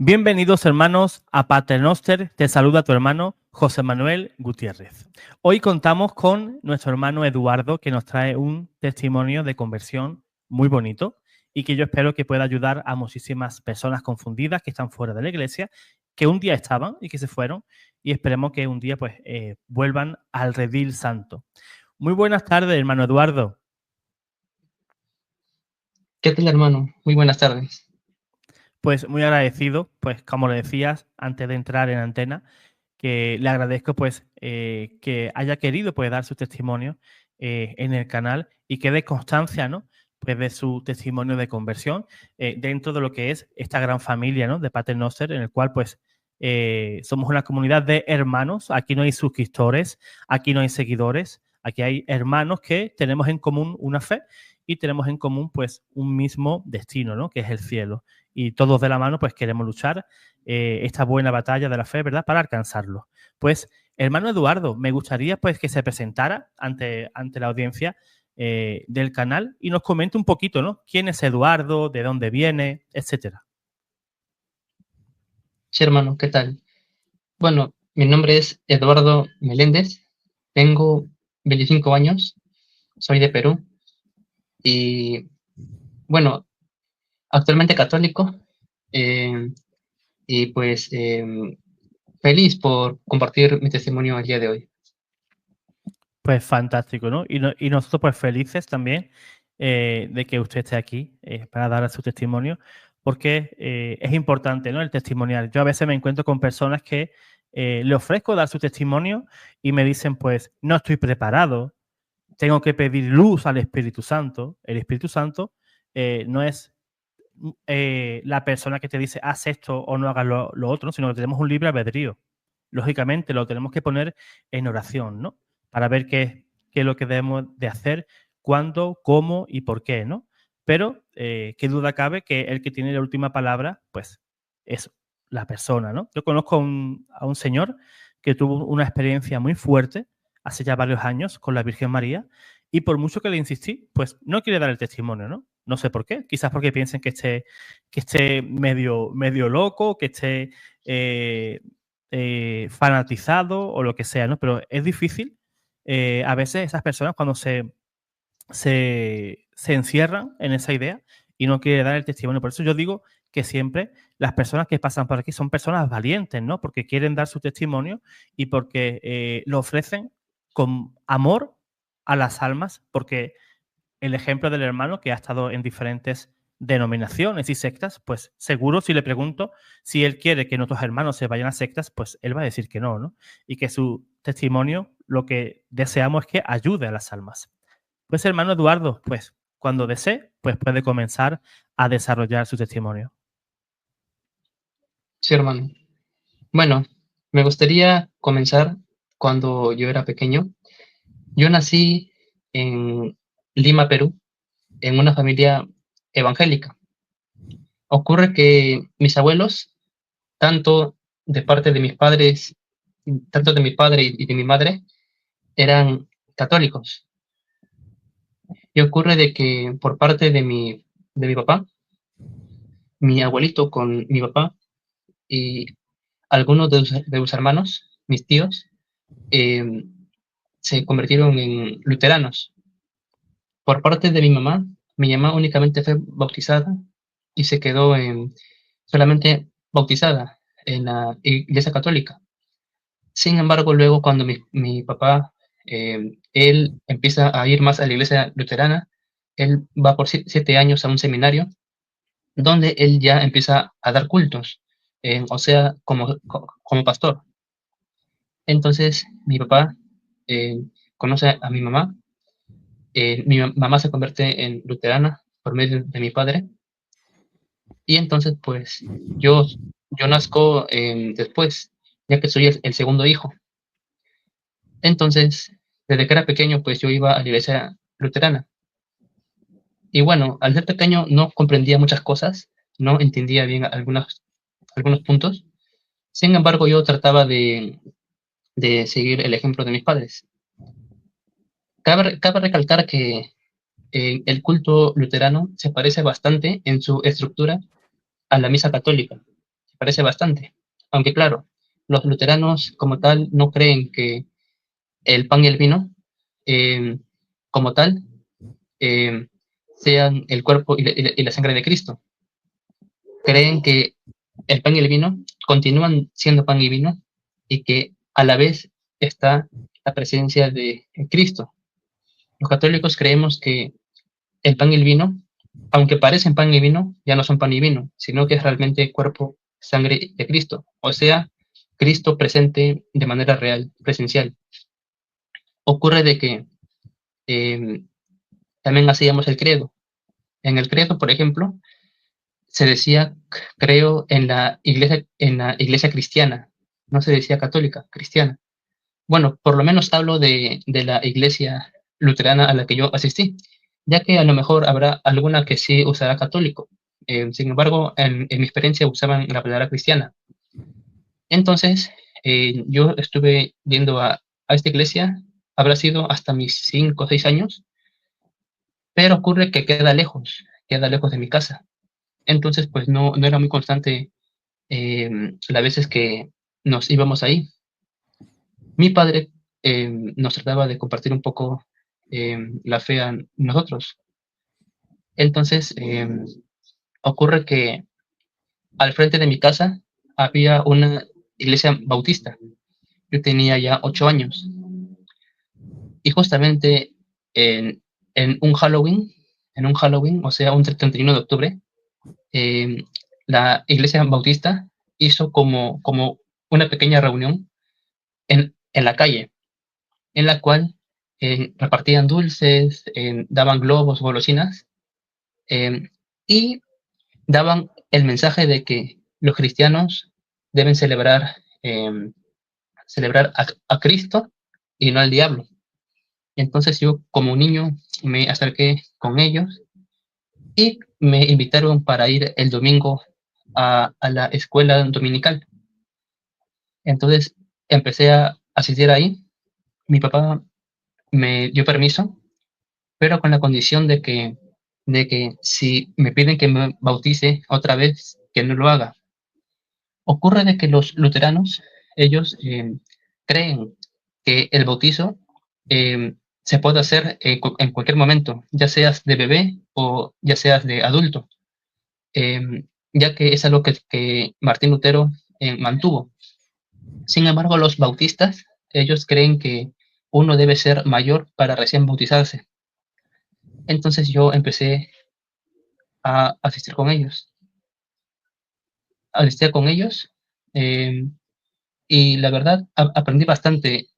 Bienvenidos hermanos a Paternoster, te saluda tu hermano José Manuel Gutiérrez. Hoy contamos con nuestro hermano Eduardo que nos trae un testimonio de conversión muy bonito y que yo espero que pueda ayudar a muchísimas personas confundidas que están fuera de la iglesia, que un día estaban y que se fueron y esperemos que un día vuelvan al redil santo. Muy buenas tardes, hermano Eduardo. ¿Qué tal, hermano? Muy buenas tardes. Pues muy agradecido, pues como le decías antes de entrar en antena, que le agradezco que haya querido dar su testimonio en el canal y que dé constancia, ¿no? Pues de su testimonio de conversión dentro de lo que es esta gran familia, ¿no? De Paternoster, en el cual somos una comunidad de hermanos. Aquí no hay suscriptores, aquí no hay seguidores, aquí hay hermanos que tenemos en común una fe y tenemos en común pues un mismo destino, ¿no? Que es el cielo. Y todos de la mano pues queremos luchar esta buena batalla de la fe, ¿verdad? Para alcanzarlo. Pues, hermano Eduardo, me gustaría pues que se presentara ante la audiencia del canal y nos comente un poquito, ¿no? ¿Quién es Eduardo? ¿De dónde viene? Etcétera. Sí, hermano, ¿qué tal? Bueno, mi nombre es Eduardo Meléndez, tengo 25 años, soy de Perú y, bueno, actualmente católico eh, y feliz por compartir mi testimonio el día de hoy. Pues fantástico, ¿no? Y nosotros pues felices también de que usted esté aquí para dar su testimonio, porque es importante, ¿no? El testimonial. Yo a veces me encuentro con personas que le ofrezco dar su testimonio y me dicen, pues, no estoy preparado, tengo que pedir luz al Espíritu Santo. El Espíritu Santo no es la persona que te dice, haz esto o no hagas lo otro, sino que tenemos un libre albedrío. Lógicamente lo tenemos que poner en oración, ¿no? Para ver qué es lo que debemos de hacer, cuándo, cómo y por qué, ¿no? Pero qué duda cabe que el que tiene la última palabra, pues es la persona, ¿no? Yo conozco a un señor que tuvo una experiencia muy fuerte hace ya varios años con la Virgen María y por mucho que le insistí, pues no quiere dar el testimonio, ¿no? No sé por qué, quizás porque piensen que esté medio loco, que esté fanatizado o lo que sea, ¿no? Pero es difícil. A veces esas personas cuando se encierran en esa idea y no quieren dar el testimonio. Por eso yo digo que siempre las personas que pasan por aquí son personas valientes, ¿no? Porque quieren dar su testimonio y porque lo ofrecen con amor a las almas, porque el ejemplo del hermano que ha estado en diferentes denominaciones y sectas, pues seguro si le pregunto si él quiere que nuestros hermanos se vayan a sectas, pues él va a decir que no, ¿no? Y que su testimonio lo que deseamos es que ayude a las almas. Pues hermano Eduardo, pues cuando desee, pues puede comenzar a desarrollar su testimonio. Sí, hermano. Bueno, me gustaría comenzar cuando yo era pequeño. Yo nací en Lima, Perú, en una familia evangélica. Ocurre que mis abuelos, tanto de parte de mis padres, tanto de mi padre y de mi madre, eran católicos. Y ocurre de que por parte de mi papá, mi abuelito con mi papá y algunos de sus hermanos, mis tíos, eh, se convirtieron en luteranos. Por parte de mi mamá únicamente fue bautizada y se quedó solamente bautizada en la Iglesia Católica. Sin embargo, luego cuando mi papá, él empieza a ir más a la iglesia luterana, él va por 7 años a un seminario donde él ya empieza a dar cultos, o sea, como pastor. Entonces, mi papá eh, conoce a mi mamá, mamá se convierte en luterana por medio de mi padre, y entonces, pues, yo nazco después, ya que soy el segundo hijo. Entonces, desde que era pequeño, pues yo iba a la iglesia luterana. Y bueno, al ser pequeño no comprendía muchas cosas, no entendía bien algunos puntos. Sin embargo, yo trataba de seguir el ejemplo de mis padres. Cabe recalcar que el culto luterano se parece bastante en su estructura a la misa católica. parece bastante. Aunque claro, los luteranos como tal no creen que el pan y el vino eh, como tal eh, sean el cuerpo y la sangre de Cristo. Creen que el pan y el vino continúan siendo pan y vino y que a la vez está la presencia de Cristo. Los católicos creemos que el pan y el vino, aunque parecen pan y vino, ya no son pan y vino, sino que es realmente cuerpo, sangre de Cristo. O sea, Cristo presente de manera real, presencial. Ocurre de que eh, también hacíamos el credo. En el credo, por ejemplo, se decía, creo, en la iglesia cristiana, no se decía católica, cristiana. Bueno, por lo menos hablo de la iglesia luterana a la que yo asistí, ya que a lo mejor habrá alguna que sí usará católico. Sin embargo, en mi experiencia usaban la palabra cristiana. Entonces, yo estuve yendo a esta iglesia, habrá sido hasta mis 5 o 6 años, pero ocurre que queda lejos de mi casa. Entonces, pues no era muy constante las veces que nos íbamos ahí. Mi padre nos trataba de compartir un poco la fe a nosotros. Entonces, ocurre que al frente de mi casa había una iglesia bautista. Yo tenía ya 8 años y justamente en, en un Halloween, o sea, un 31 de octubre, eh, la iglesia bautista hizo como una pequeña reunión en la calle, en la cual repartían dulces, daban globos, golosinas, eh, y daban el mensaje de que los cristianos deben celebrar a Cristo y no al diablo. Entonces yo como niño me acerqué con ellos y me invitaron para ir el domingo a la escuela dominical. Entonces empecé a asistir ahí. Mi papá me dio permiso, pero con la condición de que si me piden que me bautice otra vez, que no lo haga. Ocurre de que los luteranos, ellos creen que el bautizo se puede hacer en cualquier momento, ya seas de bebé o ya seas de adulto, ya que es algo que Martín Lutero mantuvo. Sin embargo, los bautistas, ellos creen que uno debe ser mayor para recién bautizarse. Entonces yo empecé a asistir con ellos. Asistía con ellos eh, y la verdad aprendí bastante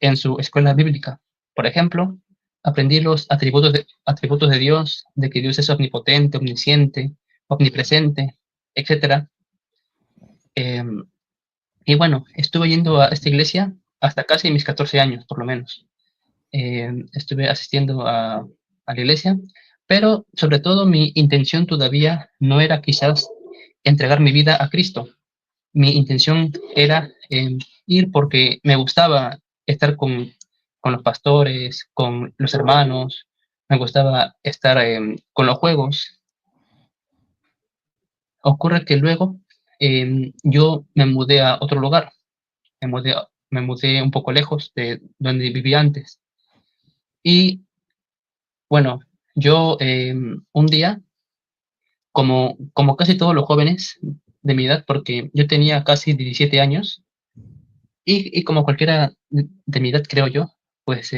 en su escuela bíblica. Por ejemplo, aprendí los atributos de Dios, de que Dios es omnipotente, omnisciente, omnipresente, etcétera. Eh, y bueno, estuve yendo a esta iglesia hasta casi mis 14 años, por lo menos. Estuve asistiendo a la iglesia, pero sobre todo mi intención todavía no era quizás entregar mi vida a Cristo. Mi intención era ir porque me gustaba estar con los pastores, con los hermanos, me gustaba estar con los juegos. Ocurre que luego yo me mudé a otro lugar, me mudé un poco lejos de donde vivía antes. Y bueno, yo un día, como casi todos los jóvenes de mi edad, porque yo tenía casi 17 años, y como cualquiera de mi edad, creo yo, pues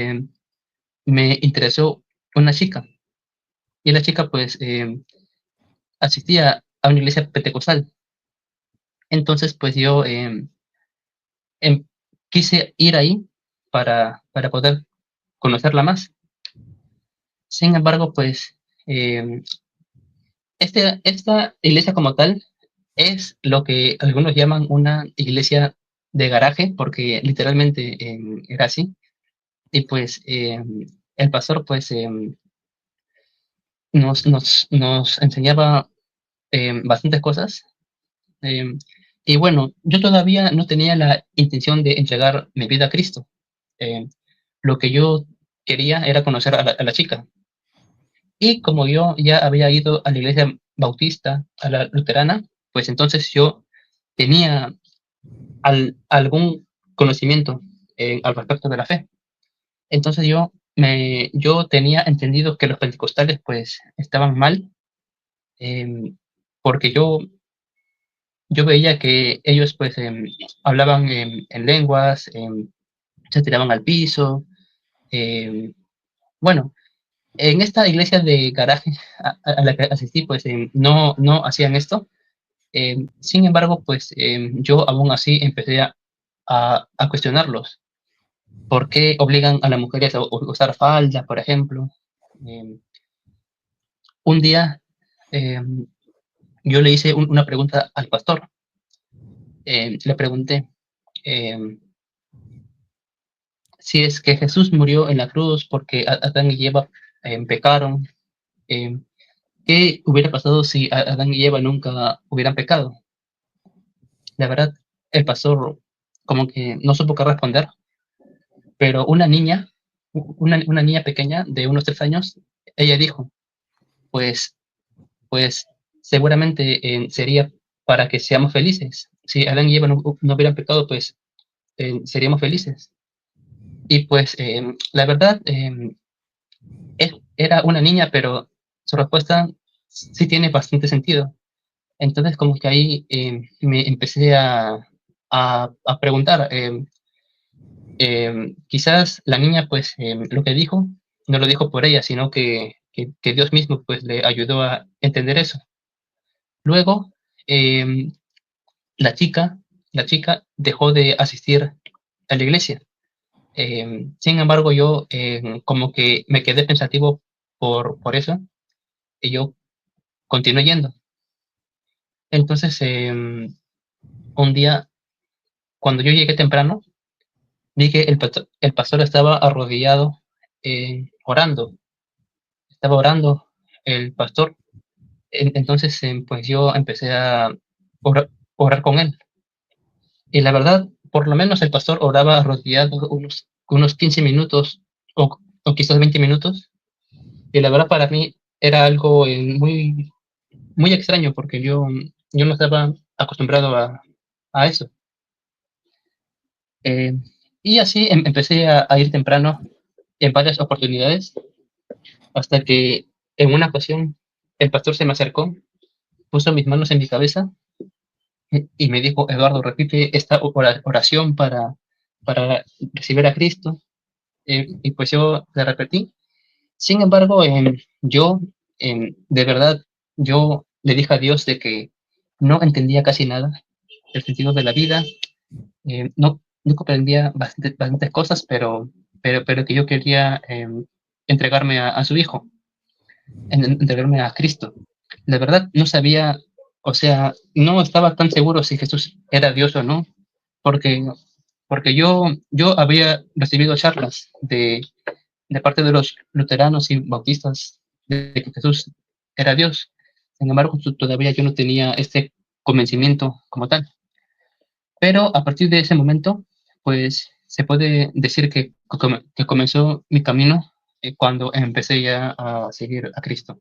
me interesó una chica. Y la chica, pues, asistía a una iglesia pentecostal. Entonces, pues yo em- quise ir ahí para poder conocerla más. Sin embargo, pues, esta iglesia como tal es lo que algunos llaman una iglesia de garaje, porque literalmente era así. Y pues el pastor, pues, nos enseñaba bastantes cosas. eh, y bueno, yo todavía no tenía la intención de entregar mi vida a Cristo. Eh, lo que yo quería era conocer a la chica. Y como yo ya había ido a la iglesia bautista, a la luterana, pues entonces yo tenía algún conocimiento al respecto de la fe. Entonces yo tenía entendido que los pentecostales pues estaban mal, eh, porque yo veía que ellos pues hablaban en lenguas, se tiraban al piso. eh, bueno, en esta iglesia de garaje a la que asistí pues no hacían esto. Sin embargo, pues yo aún así empecé a cuestionarlos. ¿Por qué obligan a las mujeres a usar falda, por ejemplo? Eh, un día eh, yo le hice una pregunta al pastor. Le pregunté eh, si es que Jesús murió en la cruz porque Adán y Eva pecaron. eh, ¿Qué hubiera pasado si Adán y Eva nunca hubieran pecado? La verdad, el pastor como que no supo qué responder, pero una niña pequeña de unos 3 años, ella dijo, pues, pues seguramente sería para que seamos felices. Si Adán y Eva no hubieran pecado, pues seríamos felices. Y pues la verdad, era una niña, pero su respuesta sí tiene bastante sentido. Entonces como que ahí me empecé a preguntar, quizás la niña pues lo que dijo no lo dijo por ella, sino que Dios mismo pues le ayudó a entender eso. Luego, eh, la chica, la chica dejó de asistir a la iglesia. Sin embargo, yo como que me quedé pensativo por eso y yo continué yendo. Entonces, un día, cuando yo llegué temprano, vi que el pastor estaba arrodillado orando. Estaba orando el pastor. Entonces, pues yo empecé a orar con él. Y la verdad, por lo menos el pastor oraba arrodillado unos 15 minutos o quizás 20 minutos. Y la verdad para mí era algo muy extraño porque yo no estaba acostumbrado a eso. Eh, y así empecé a ir temprano en varias oportunidades hasta que en una ocasión el pastor se me acercó, puso mis manos en mi cabeza y me dijo, Eduardo, repite esta oración para recibir a Cristo. Y pues yo la repetí. Sin embargo, de verdad, yo le dije a Dios de que no entendía casi nada del sentido de la vida, no comprendía bastantes cosas, pero que yo quería entregarme a su Hijo, entregarme a Cristo. La verdad, no sabía, o sea, no estaba tan seguro si Jesús era Dios o no, porque, porque yo había recibido charlas de parte de los luteranos y bautistas de que Jesús era Dios. Sin embargo, todavía yo no tenía este convencimiento como tal. Pero a partir de ese momento, pues se puede decir que comenzó mi camino cuando empecé ya a seguir a Cristo.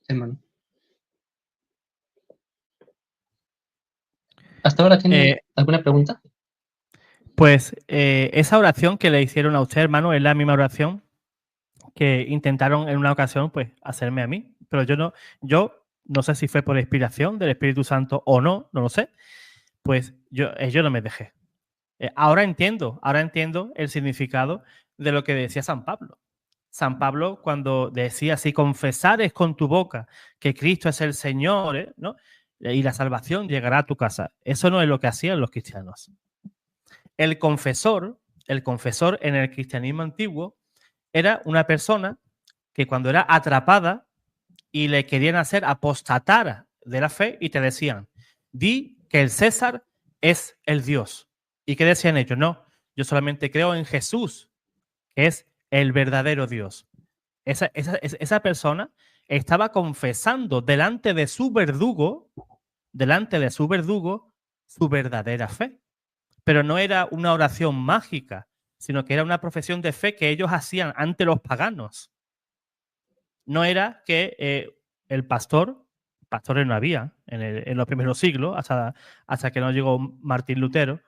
Hermano. ¿Hasta ahora tiene Eh, alguna pregunta? pues esa oración que le hicieron a usted, hermano, es la misma oración que intentaron en una ocasión, pues, hacerme a mí. Pero yo no sé si fue por inspiración del Espíritu Santo o no, no lo sé. Pues yo no me dejé. Ahora entiendo el significado de lo que decía San Pablo. San Pablo cuando decía, si confesares con tu boca que Cristo es el Señor, ¿no? Y la salvación llegará a tu casa. Eso no es lo que hacían los cristianos. El confesor, el confesor en el cristianismo antiguo era una persona que cuando era atrapada y le querían hacer apostatar de la fe y te decían, di que el César es el Dios. ¿Y qué decían ellos? No, yo solamente creo en Jesús, que es el verdadero Dios. Esa persona estaba confesando delante de su verdugo, su verdadera fe. Pero no era una oración mágica, sino que era una profesión de fe que ellos hacían ante los paganos. No era que el pastor pastores no había en los primeros siglos, hasta que no llegó Martín Lutero,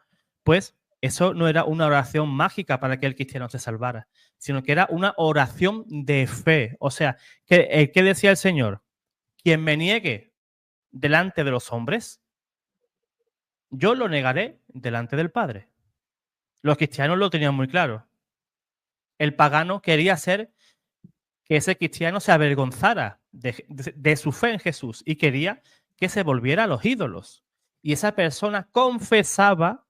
pues eso no era una oración mágica para que el cristiano se salvara, sino que era una oración de fe. O sea, ¿qué decía el Señor? Quien me niegue delante de los hombres, yo lo negaré delante del Padre. Los cristianos lo tenían muy claro. El pagano quería ser que ese cristiano se avergonzara de su fe en Jesús y quería que se volviera a los ídolos. Y esa persona confesaba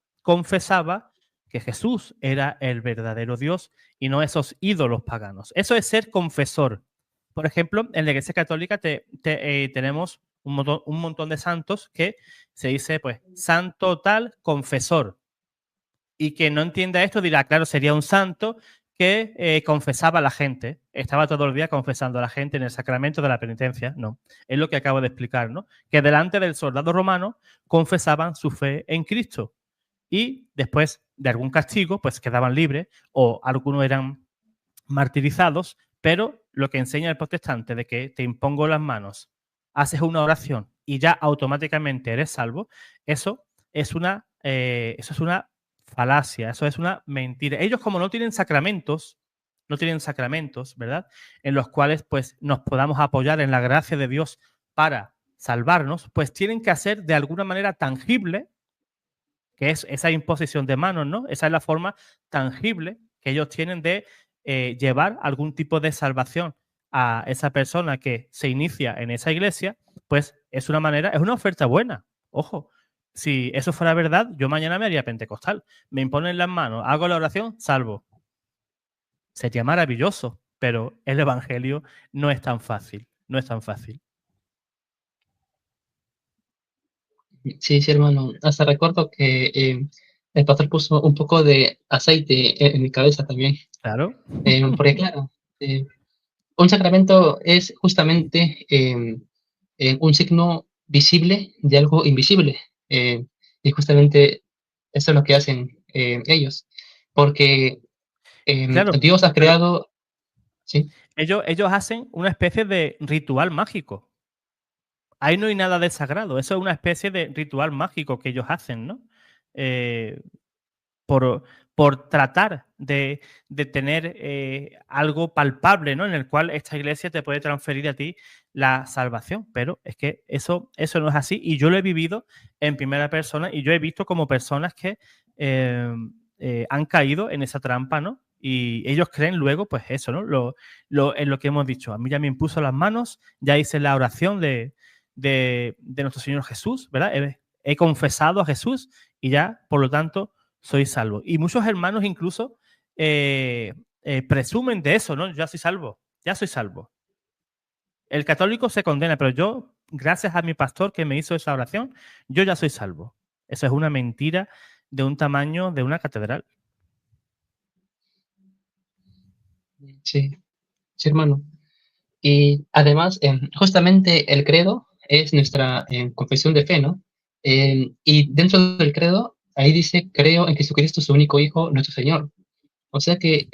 que Jesús era el verdadero Dios y no esos ídolos paganos. Eso es ser confesor. Por ejemplo, en la Iglesia Católica tenemos un montón de santos que se dice, pues, santo tal confesor. Y quien no entienda esto dirá, claro, sería un santo que confesaba a la gente, estaba todo el día confesando a la gente en el sacramento de la penitencia. No, es lo que acabo de explicar, ¿no? Que delante del soldado romano confesaban su fe en Cristo y después de algún castigo, pues quedaban libres o algunos eran martirizados, pero lo que enseña el protestante de que te impongo las manos, haces una oración y ya automáticamente eres salvo, eso es una falacia, eso es una mentira. Ellos como no tienen sacramentos, ¿verdad? En los cuales pues nos podamos apoyar en la gracia de Dios para salvarnos, pues tienen que hacer de alguna manera tangible, que es esa imposición de manos, ¿no? Esa es la forma tangible que ellos tienen de llevar algún tipo de salvación a esa persona que se inicia en esa iglesia, pues es una manera, es una oferta buena. Ojo, si eso fuera verdad, yo mañana me haría pentecostal. Me imponen las manos, hago la oración, salvo. Sería maravilloso, pero el evangelio no es tan fácil, no es tan fácil. Sí, sí, hermano. Hasta recuerdo que el pastor puso un poco de aceite en mi cabeza también. Claro. Porque claro, un sacramento es justamente un signo visible de algo invisible. Y justamente eso es lo que hacen ellos. Porque Claro, Dios ha creado, ¿sí? ellos hacen una especie de ritual mágico. Ahí no hay nada de sagrado, eso es una especie de ritual mágico que ellos hacen, ¿no? Eh, por, por tratar de tener algo palpable, ¿no? En el cual esta iglesia te puede transferir a ti la salvación, pero es que eso no es así y yo lo he vivido en primera persona y yo he visto como personas que han caído en esa trampa, ¿no? Y ellos creen luego, pues eso, ¿no? En lo que hemos dicho. A mí ya me impuso las manos, ya hice la oración de nuestro Señor Jesús, ¿verdad? He confesado a Jesús y ya, por lo tanto, soy salvo. Y muchos hermanos incluso presumen de eso, ¿no? Ya soy salvo, ya soy salvo. El católico se condena, pero yo, gracias a mi pastor que me hizo esa oración, yo ya soy salvo. Eso es una mentira de un tamaño de una catedral. Sí, sí, hermano. Y además, justamente el credo es nuestra confesión de fe, ¿no? Y dentro del credo, ahí dice, creo en Jesucristo, su único Hijo, nuestro Señor. O sea que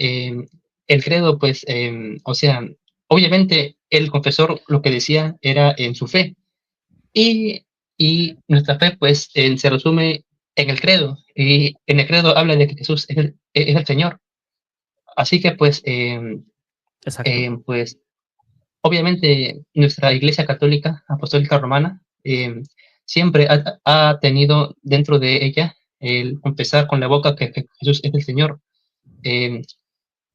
el credo, pues, o sea, obviamente el confesor lo que decía era en su fe. Y, y nuestra fe, pues, se resume en el credo. Y en el credo habla de que Jesús es el Señor. Así que, pues, Exacto. pues obviamente, nuestra Iglesia Católica Apostólica Romana siempre ha tenido dentro de ella el confesar con la boca que Jesús es el Señor. Eh,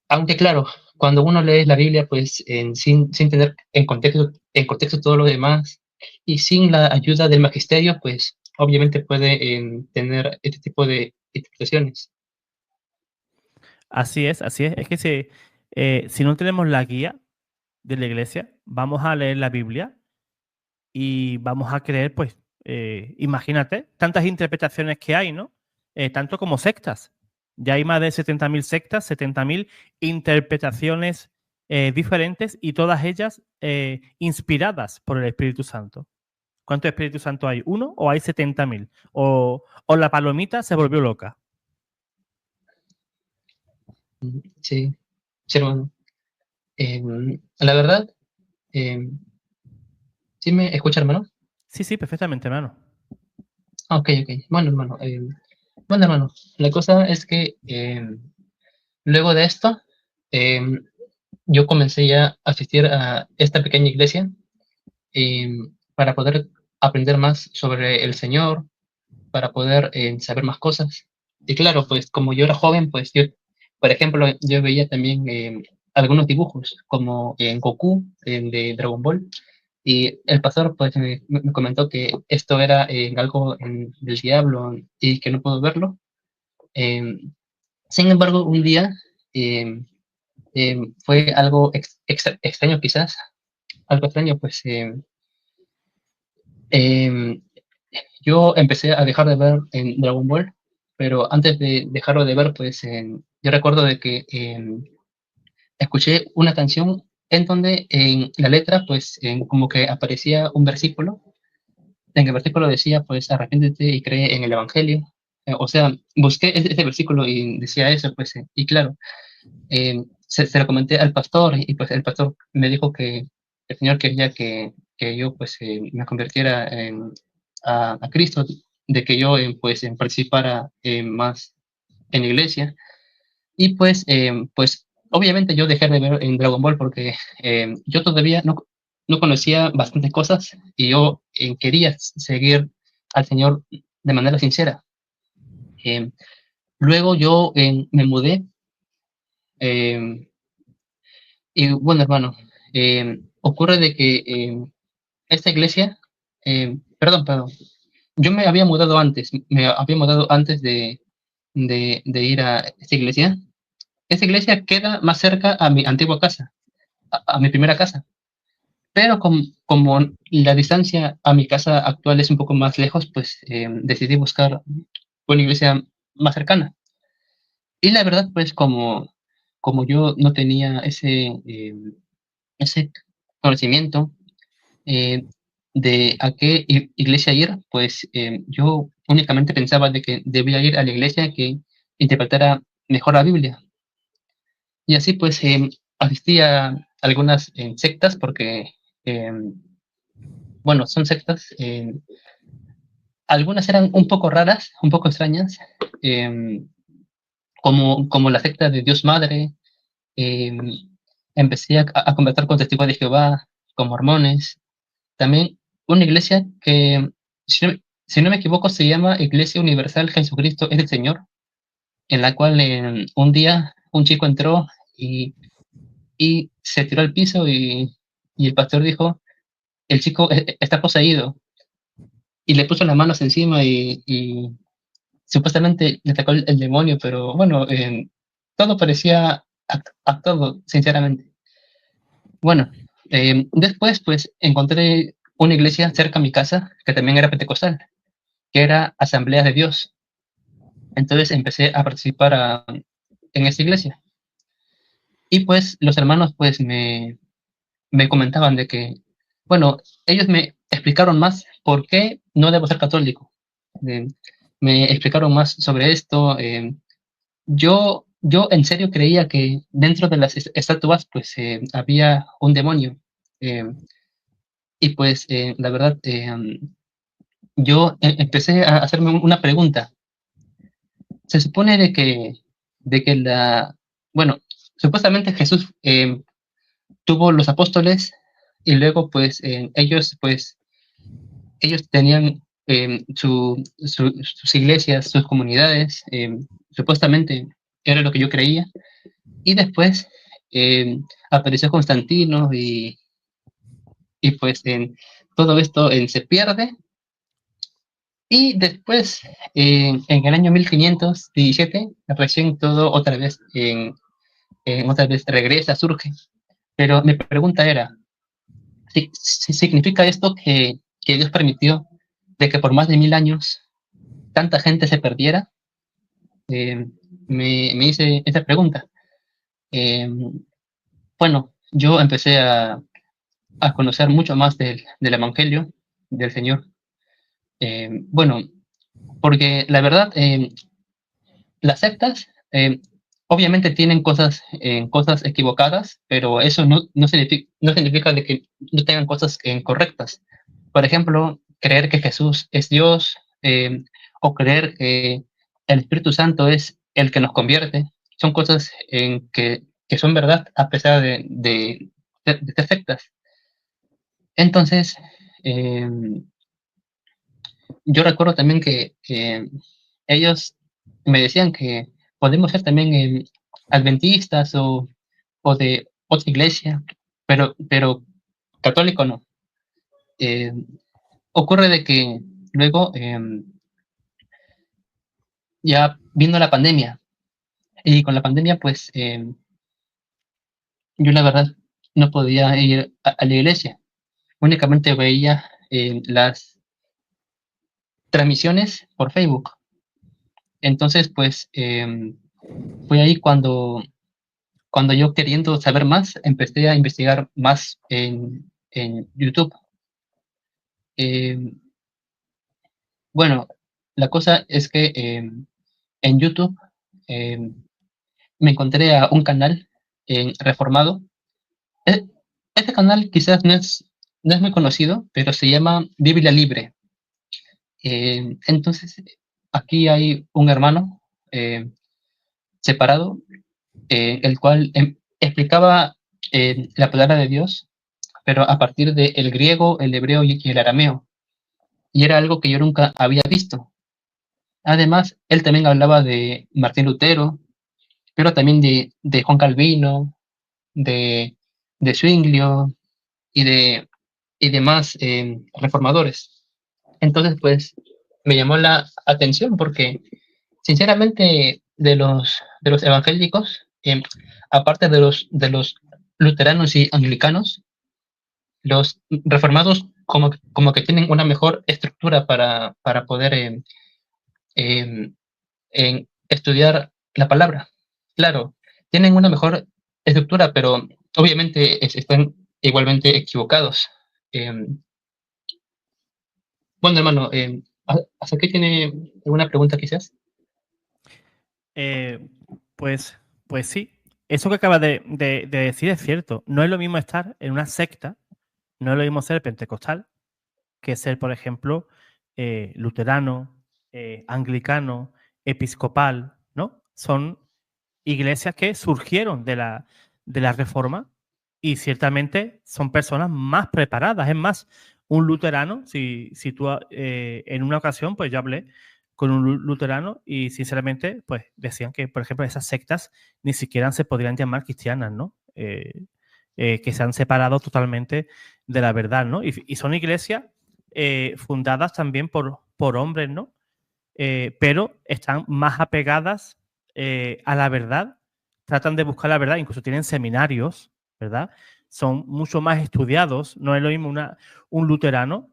Aunque claro, cuando uno lee la Biblia, pues sin tener en contexto todo lo demás y sin la ayuda del magisterio, pues obviamente puede tener este tipo de interpretaciones. Así es, así es. Es que si no tenemos la guía de la iglesia, vamos a leer la Biblia y vamos a creer, pues, imagínate, tantas interpretaciones que hay, ¿no? Tanto como sectas. Ya hay más de 70.000 sectas, 70.000 interpretaciones diferentes y todas ellas inspiradas por el Espíritu Santo. ¿Cuántos Espíritus Santo hay? ¿Uno o hay 70.000? O la palomita se volvió loca. Sí, sí, hermano. La verdad, ¿sí me escucha, hermano? Sí, sí, perfectamente, hermano. Ok, ok. Bueno, hermano, la cosa es que luego de esto, eh, yo comencé ya a asistir a esta pequeña iglesia eh, para poder aprender más sobre el Señor, para poder saber más cosas. Y claro, pues como yo era joven, pues yo, por ejemplo, yo veía también algunos dibujos, como en Goku, de Dragon Ball, y el pastor pues me comentó que esto era algo del diablo y que no puedo verlo. Eh, Sin embargo, un día eh, fue algo extraño quizás, algo extraño, pues eh, yo empecé a dejar de ver en Dragon Ball, pero antes de dejarlo de ver, pues yo recuerdo de que escuché una canción en donde en la letra, pues como que aparecía un versículo. En el versículo decía, pues arrepiéntete y cree en el Evangelio. O sea, busqué ese versículo y decía eso, pues, y claro, se lo comenté al pastor y pues el pastor me dijo que el Señor quería que yo pues me convirtiera a Cristo, de que yo pues participara más en la iglesia. Y pues obviamente yo dejé de ver en Dragon Ball porque yo todavía no conocía bastantes cosas y yo quería seguir al Señor de manera sincera. Eh, Luego yo me mudé. eh, Y bueno, hermano, ocurre de que esta iglesia, perdón, yo me había mudado antes, me había mudado antes de ir a esta iglesia. Esta iglesia queda más cerca a mi antigua casa, a mi primera casa, pero como la distancia a mi casa actual es un poco más lejos, pues decidí buscar una iglesia más cercana. Y la verdad, pues como yo no tenía ese conocimiento, eh, de a qué iglesia ir, pues yo únicamente pensaba de que debía ir a la iglesia que interpretara mejor la Biblia. Y así pues asistí a algunas sectas porque, eh, bueno, son sectas, algunas eran un poco raras, un poco extrañas, eh, como la secta de Dios Madre. eh, Empecé a conversar con testigos de Jehová, con mormones. También una iglesia que, si no me equivoco, se llama Iglesia Universal Jesucristo es el Señor, en la cual un día un chico entró y, y se tiró al piso y el pastor dijo, el chico está poseído, y le puso las manos encima y supuestamente le atacó el demonio, pero bueno, todo parecía actuado, sinceramente. Bueno, después pues encontré una iglesia cerca a mi casa que también era pentecostal, que era Asamblea de Dios. Entonces empecé a participar en esa iglesia. Y pues los hermanos pues me comentaban de que, bueno, ellos me explicaron más por qué no debo ser católico. Eh, Me explicaron más sobre esto. Yo en serio creía que dentro de las estatuas pues había un demonio. Eh, y pues la verdad, yo empecé a hacerme una pregunta. Se supone de que bueno, supuestamente Jesús tuvo los apóstoles y luego pues ellos tenían sus iglesias, sus comunidades, supuestamente era lo que yo creía, y después apareció Constantino y pues todo esto se pierde. Y después, en el año 1517, recién todo otra vez regresa, surge. Pero mi pregunta era, si significa esto que Dios permitió de que por más de 1000 años tanta gente se perdiera? Eh, me hice esa pregunta. Eh, bueno, yo empecé a conocer mucho más del Evangelio, del Señor. Bueno, porque la verdad, las sectas obviamente tienen cosas equivocadas, pero eso no significa de que no tengan cosas correctas. Por ejemplo, creer que Jesús es Dios, o creer que el Espíritu Santo es el que nos convierte. Son cosas que son verdad a pesar de ser sectas. Entonces, eh, yo recuerdo también que ellos me decían que podemos ser también adventistas o de otra iglesia, pero católico no. Eh, Ocurre de que luego ya vino la pandemia y con la pandemia pues yo la verdad no podía ir a la iglesia, únicamente veía las transmisiones por Facebook. Entonces pues fue ahí cuando yo queriendo saber más empecé a investigar más en YouTube. Eh, bueno, la cosa es que en YouTube eh, me encontré a un canal reformado. E- Este canal quizás no es muy conocido, pero se llama Biblia Libre. Entonces, aquí hay un hermano separado, el cual explicaba la palabra de Dios, pero a partir del griego, el hebreo y el arameo. Y era algo que yo nunca había visto. Además, él también hablaba de Martín Lutero, pero también de Juan Calvino, de, de Zwinglio y y demás reformadores. Entonces, pues, me llamó la atención porque, sinceramente, de los evangélicos, aparte de los luteranos y anglicanos, los reformados como que tienen una mejor estructura para poder eh, estudiar la palabra. Claro, tienen una mejor estructura, pero obviamente están igualmente equivocados. Eh, bueno, hermano, ¿hasta aquí tiene alguna pregunta quizás? Eh, pues, pues sí, eso que acabas de decir es cierto. No es lo mismo estar en una secta, no es lo mismo ser pentecostal que ser, por ejemplo, luterano, anglicano, episcopal, ¿no? Son iglesias que surgieron de la Reforma y ciertamente son personas más preparadas. Es más, un luterano, si tú en una ocasión, pues yo hablé con un luterano y sinceramente, pues decían que, por ejemplo, esas sectas ni siquiera se podrían llamar cristianas, ¿no? Que se han separado totalmente de la verdad, ¿no? Y son iglesias fundadas también por hombres, ¿no? Pero están más apegadas a la verdad, tratan de buscar la verdad, incluso tienen seminarios, ¿verdad? Son mucho más estudiados, no es lo mismo un luterano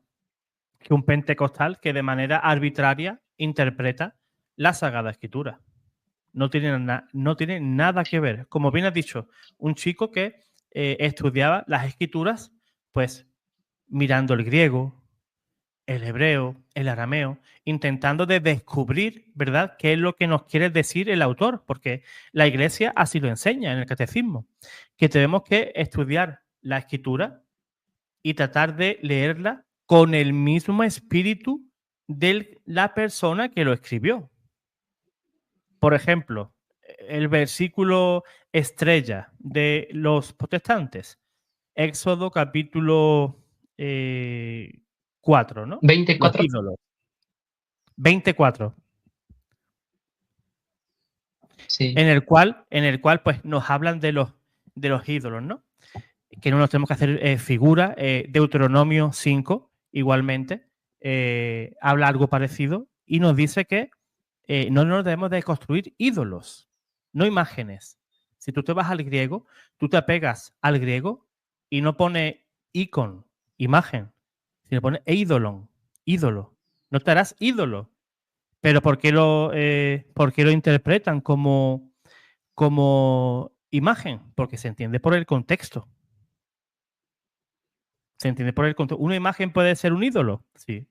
que un pentecostal que de manera arbitraria interpreta la Sagrada Escritura. No tiene nada que ver. Como bien has dicho, un chico que estudiaba las escrituras, pues mirando el griego, el hebreo, el arameo, intentando de descubrir, ¿verdad?, qué es lo que nos quiere decir el autor, porque la Iglesia así lo enseña en el catecismo, que tenemos que estudiar la escritura y tratar de leerla con el mismo espíritu de la persona que lo escribió. Por ejemplo, el versículo estrella de los protestantes, Éxodo capítulo 4, ¿no? Los 24. ídolos. 24, Sí, en el cual pues, nos hablan de los ídolos, ¿no? Que no nos tenemos que hacer figura. Deuteronomio 5, igualmente, habla algo parecido y nos dice que no nos debemos de construir ídolos, no imágenes. Si tú te vas al griego, tú te apegas al griego y no pone icon, imagen, sino pone eidolon, ídolo. No te harás ídolo. Pero por qué lo interpretan como imagen? Porque se entiende por el contexto. Se entiende por el contexto. ¿Una imagen puede ser un ídolo? Sí,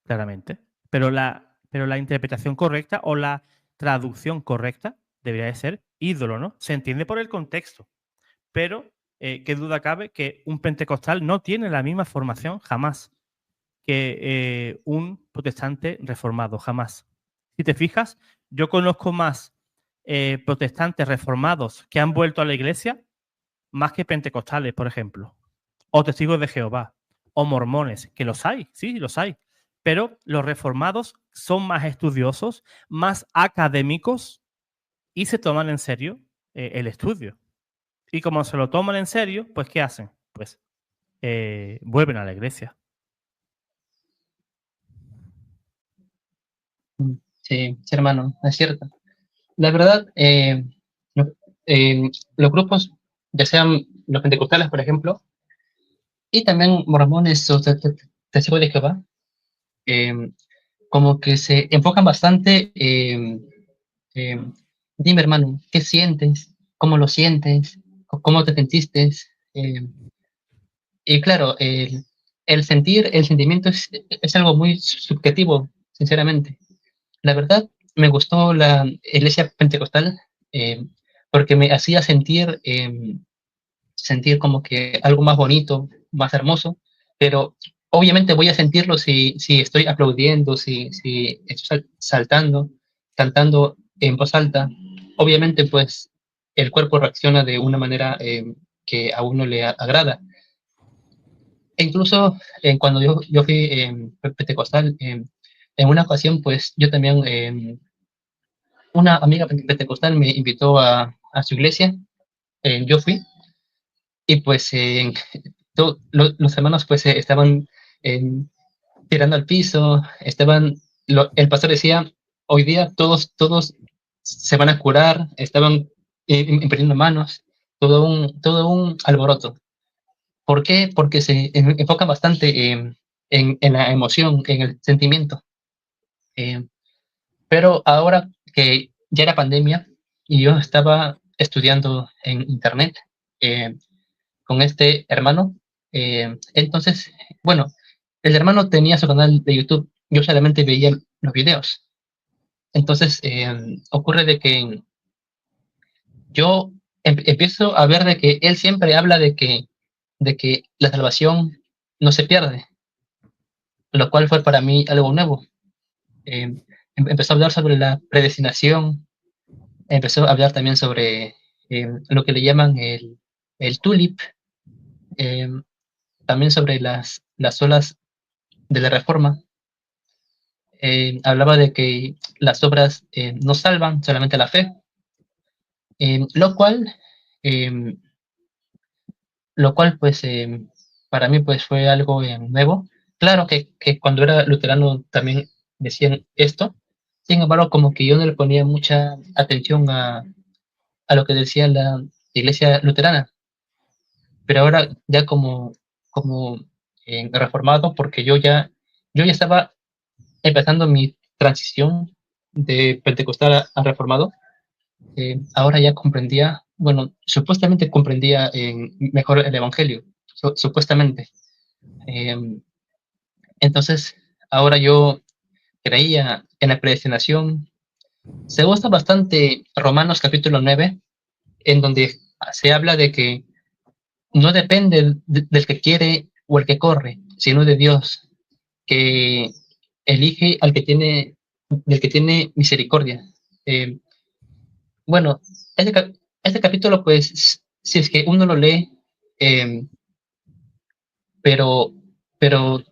claramente. Pero la interpretación correcta o la traducción correcta debería de ser ídolo, ¿no? Se entiende por el contexto. Pero qué duda cabe que un pentecostal no tiene la misma formación jamás que un protestante reformado, jamás. Si te fijas, yo conozco más protestantes reformados que han vuelto a la iglesia más que pentecostales, por ejemplo, o testigos de Jehová, o mormones, que los hay, sí, los hay. Pero los reformados son más estudiosos, más académicos y se toman en serio el estudio. Y como se lo toman en serio, pues ¿qué hacen? Pues vuelven a la iglesia. Sí, sí, hermano, es cierto. La verdad, lo- los grupos, ya sean los pentecostales, por ejemplo, y también mormones o testigos de Jehová, eh, como que se enfocan bastante. Eh, Dime, hermano, ¿qué sientes? ¿Cómo lo sientes? ¿Cómo te sentiste? Eh, y claro, el sentir, el sentimiento es algo muy subjetivo, sinceramente. La verdad, me gustó la iglesia pentecostal porque me hacía sentir como que algo más bonito, más hermoso, pero obviamente voy a sentirlo si estoy aplaudiendo, si estoy saltando, cantando en voz alta. Obviamente, pues el cuerpo reacciona de una manera que a uno le agrada. E incluso cuando yo fui pentecostal, en una ocasión, pues yo también, una amiga pentecostal me invitó a su iglesia, yo fui, y pues los hermanos pues estaban eh, tirando al piso, el pastor decía, hoy día todos se van a curar, estaban imprimiendo manos, todo un alboroto. ¿Por qué? Porque se enfoca bastante en la emoción, en el sentimiento. Eh, pero ahora que ya era pandemia y yo estaba estudiando en internet, eh, con este hermano. Entonces, bueno, el hermano tenía su canal de YouTube, yo solamente veía los videos. Entonces, ocurre de que yo empiezo a ver de que él siempre habla de que la salvación no se pierde, lo cual fue para mí algo nuevo. Empezó a hablar sobre la predestinación, empezó a hablar también sobre lo que le llaman el tulip, eh, también sobre las olas de la Reforma. Hablaba de que las obras no salvan, solamente la fe, lo cual, eh, pues para mí pues fue algo nuevo. Claro que cuando era luterano también decían esto, sin embargo como que yo no le ponía mucha atención a lo que decía la iglesia luterana, pero ahora ya como reformado, porque yo ya estaba empezando mi transición de pentecostal a reformado, ahora ya comprendía, bueno, supuestamente comprendía mejor el Evangelio, supuestamente. Eh, entonces, ahora yo creía en la predestinación. Se gusta bastante Romanos capítulo 9 en donde se habla de que no depende del que quiere o el que corre, sino de Dios, que elige del que tiene misericordia. Eh, bueno, este capítulo, pues, si es que uno lo lee, eh, pero, pero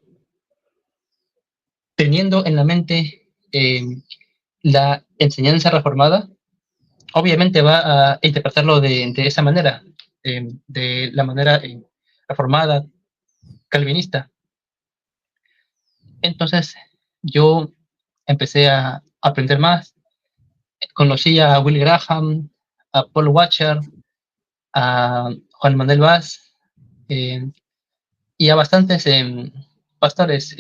teniendo en la mente la enseñanza reformada, obviamente va a interpretarlo de esa manera, de la manera reformada, calvinista. Entonces, yo empecé a aprender más, conocí a Will Graham, a Paul Watcher, a Juan Manuel Vaz, eh, y a bastantes pastores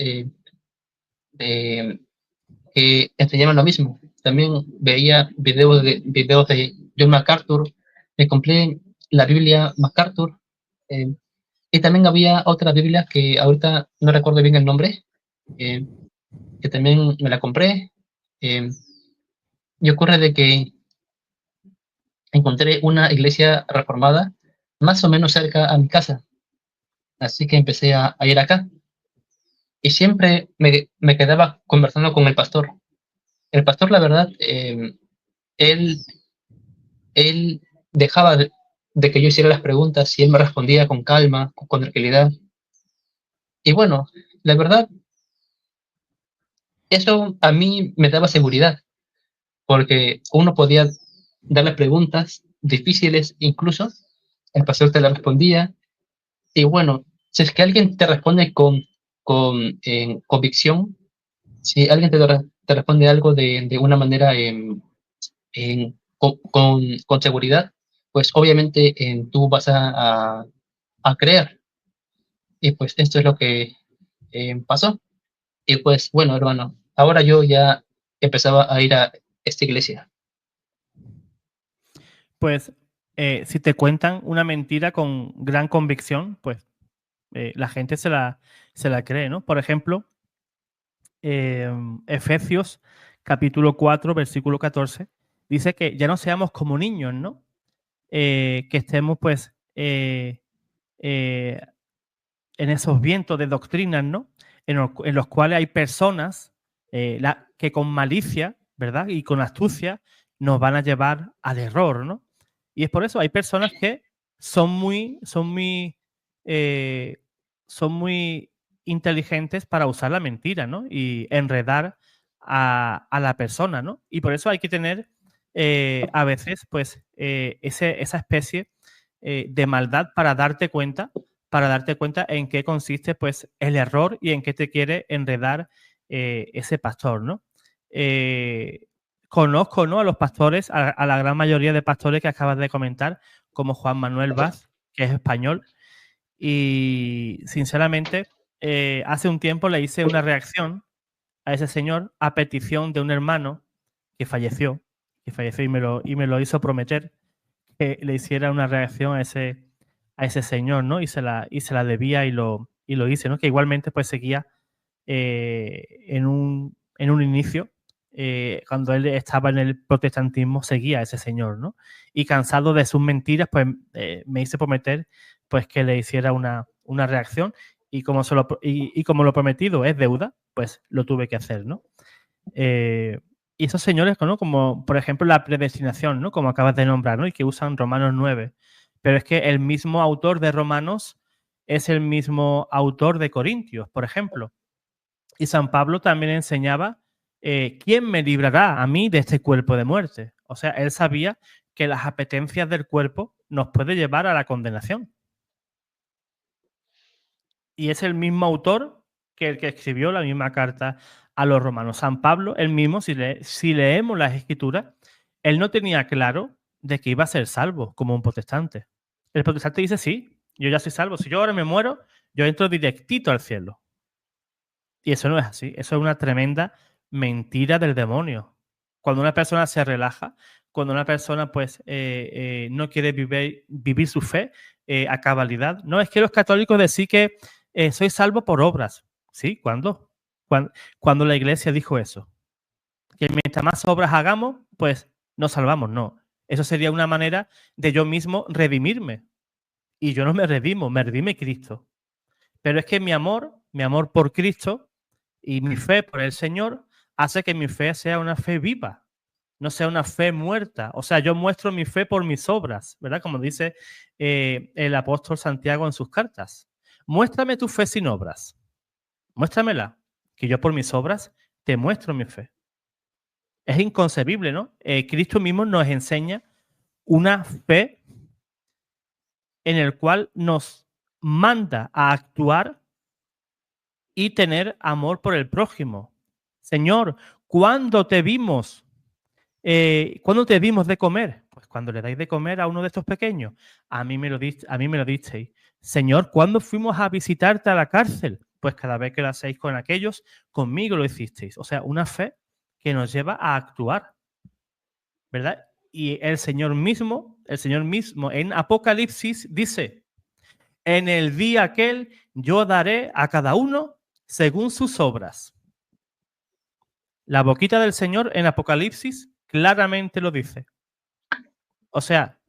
de, que enseñaban lo mismo. También veía videos de John MacArthur, me compré la Biblia MacArthur, eh, y también había otra Biblia que ahorita no recuerdo bien el nombre, eh, que también me la compré. eh, y ocurre de que encontré una iglesia reformada más o menos cerca a mi casa, así que empecé a ir acá. y siempre me quedaba conversando con el pastor. El pastor, la verdad, él, él dejaba de que yo hiciera las preguntas y él me respondía con calma, con tranquilidad. Y bueno, la verdad, eso a mí me daba seguridad, porque uno podía darle preguntas difíciles incluso, el pastor te la respondía, y bueno, si es que alguien te responde con convicción, si alguien te responde algo de una manera con seguridad, pues obviamente tú vas a creer. Y pues esto es lo que pasó. Y pues bueno, hermano, ahora yo ya empezaba a ir a esta iglesia. Pues si te cuentan una mentira con gran convicción, pues la gente se la cree, ¿no? Por ejemplo, Efesios capítulo 4, versículo 14, dice que ya no seamos como niños, ¿no? Que estemos pues eh, en esos vientos de doctrinas, ¿no? En los cuales hay personas que con malicia, ¿verdad? Y con astucia nos van a llevar al error, ¿no? Y es por eso, hay personas que son eh, son muy inteligentes para usar la mentira, ¿no? Y enredar a la persona, ¿no? Y por eso hay que tener a veces, pues, esa especie de maldad para darte cuenta en qué consiste pues, el error y en qué te quiere enredar ese pastor, ¿no? Conozco, ¿no?, a los pastores, a la gran mayoría de pastores que acabas de comentar, como Juan Manuel Vaz, que es español, y sinceramente, hace un tiempo le hice una reacción a ese señor a petición de un hermano que falleció y me lo hizo prometer que le hiciera una reacción a ese señor, ¿no? Y se la debía y lo hice, ¿no? Que igualmente pues seguía en un inicio, cuando él estaba en el protestantismo, seguía a ese señor, ¿no? Y cansado de sus mentiras, pues me hice prometer pues que le hiciera una reacción y como lo prometido es deuda, pues lo tuve que hacer, ¿no? Y esos señores, ¿no?, como por ejemplo la predestinación, ¿no?, como acabas de nombrar, ¿no?, y que usan Romanos 9. Pero es que el mismo autor de Romanos es el mismo autor de Corintios, por ejemplo. Y San Pablo también enseñaba, ¿quién me librará a mí de este cuerpo de muerte? O sea, él sabía que las apetencias del cuerpo nos puede llevar a la condenación. Y es el mismo autor que el que escribió la misma carta a los romanos. San Pablo, él mismo, si leemos las escrituras, él no tenía claro de que iba a ser salvo como un protestante. El protestante dice, sí, yo ya soy salvo. Si yo ahora me muero, yo entro directito al cielo. Y eso no es así. Eso es una tremenda mentira del demonio. Cuando una persona se relaja, cuando una persona pues no quiere vivir su fe a cabalidad. No, es que los católicos decís que soy salvo por obras. ¿Sí? ¿Cuándo? Cuando la iglesia dijo eso. Que mientras más obras hagamos, pues nos salvamos. No. Eso sería una manera de yo mismo redimirme. Y yo no me redimo, me redime Cristo. Pero es que mi amor por Cristo y mi fe por el Señor hace que mi fe sea una fe viva, no sea una fe muerta. O sea, yo muestro mi fe por mis obras, ¿verdad? Como dice el apóstol Santiago en sus cartas. Muéstrame tu fe sin obras. Muéstramela, que yo por mis obras te muestro mi fe. Es inconcebible, ¿no? Cristo mismo nos enseña una fe en el cual nos manda a actuar y tener amor por el prójimo. Señor, ¿cuándo te vimos? ¿Cuándo te dimos de comer? Pues cuando le dais de comer a uno de estos pequeños. A mí me lo disteis. Señor, ¿cuándo fuimos a visitarte a la cárcel? Pues cada vez que lo hacéis con aquellos, conmigo lo hicisteis. O sea, una fe que nos lleva a actuar, ¿verdad? Y el Señor mismo en Apocalipsis dice, en el día aquel yo daré a cada uno según sus obras. La boquita del Señor en Apocalipsis claramente lo dice. O sea,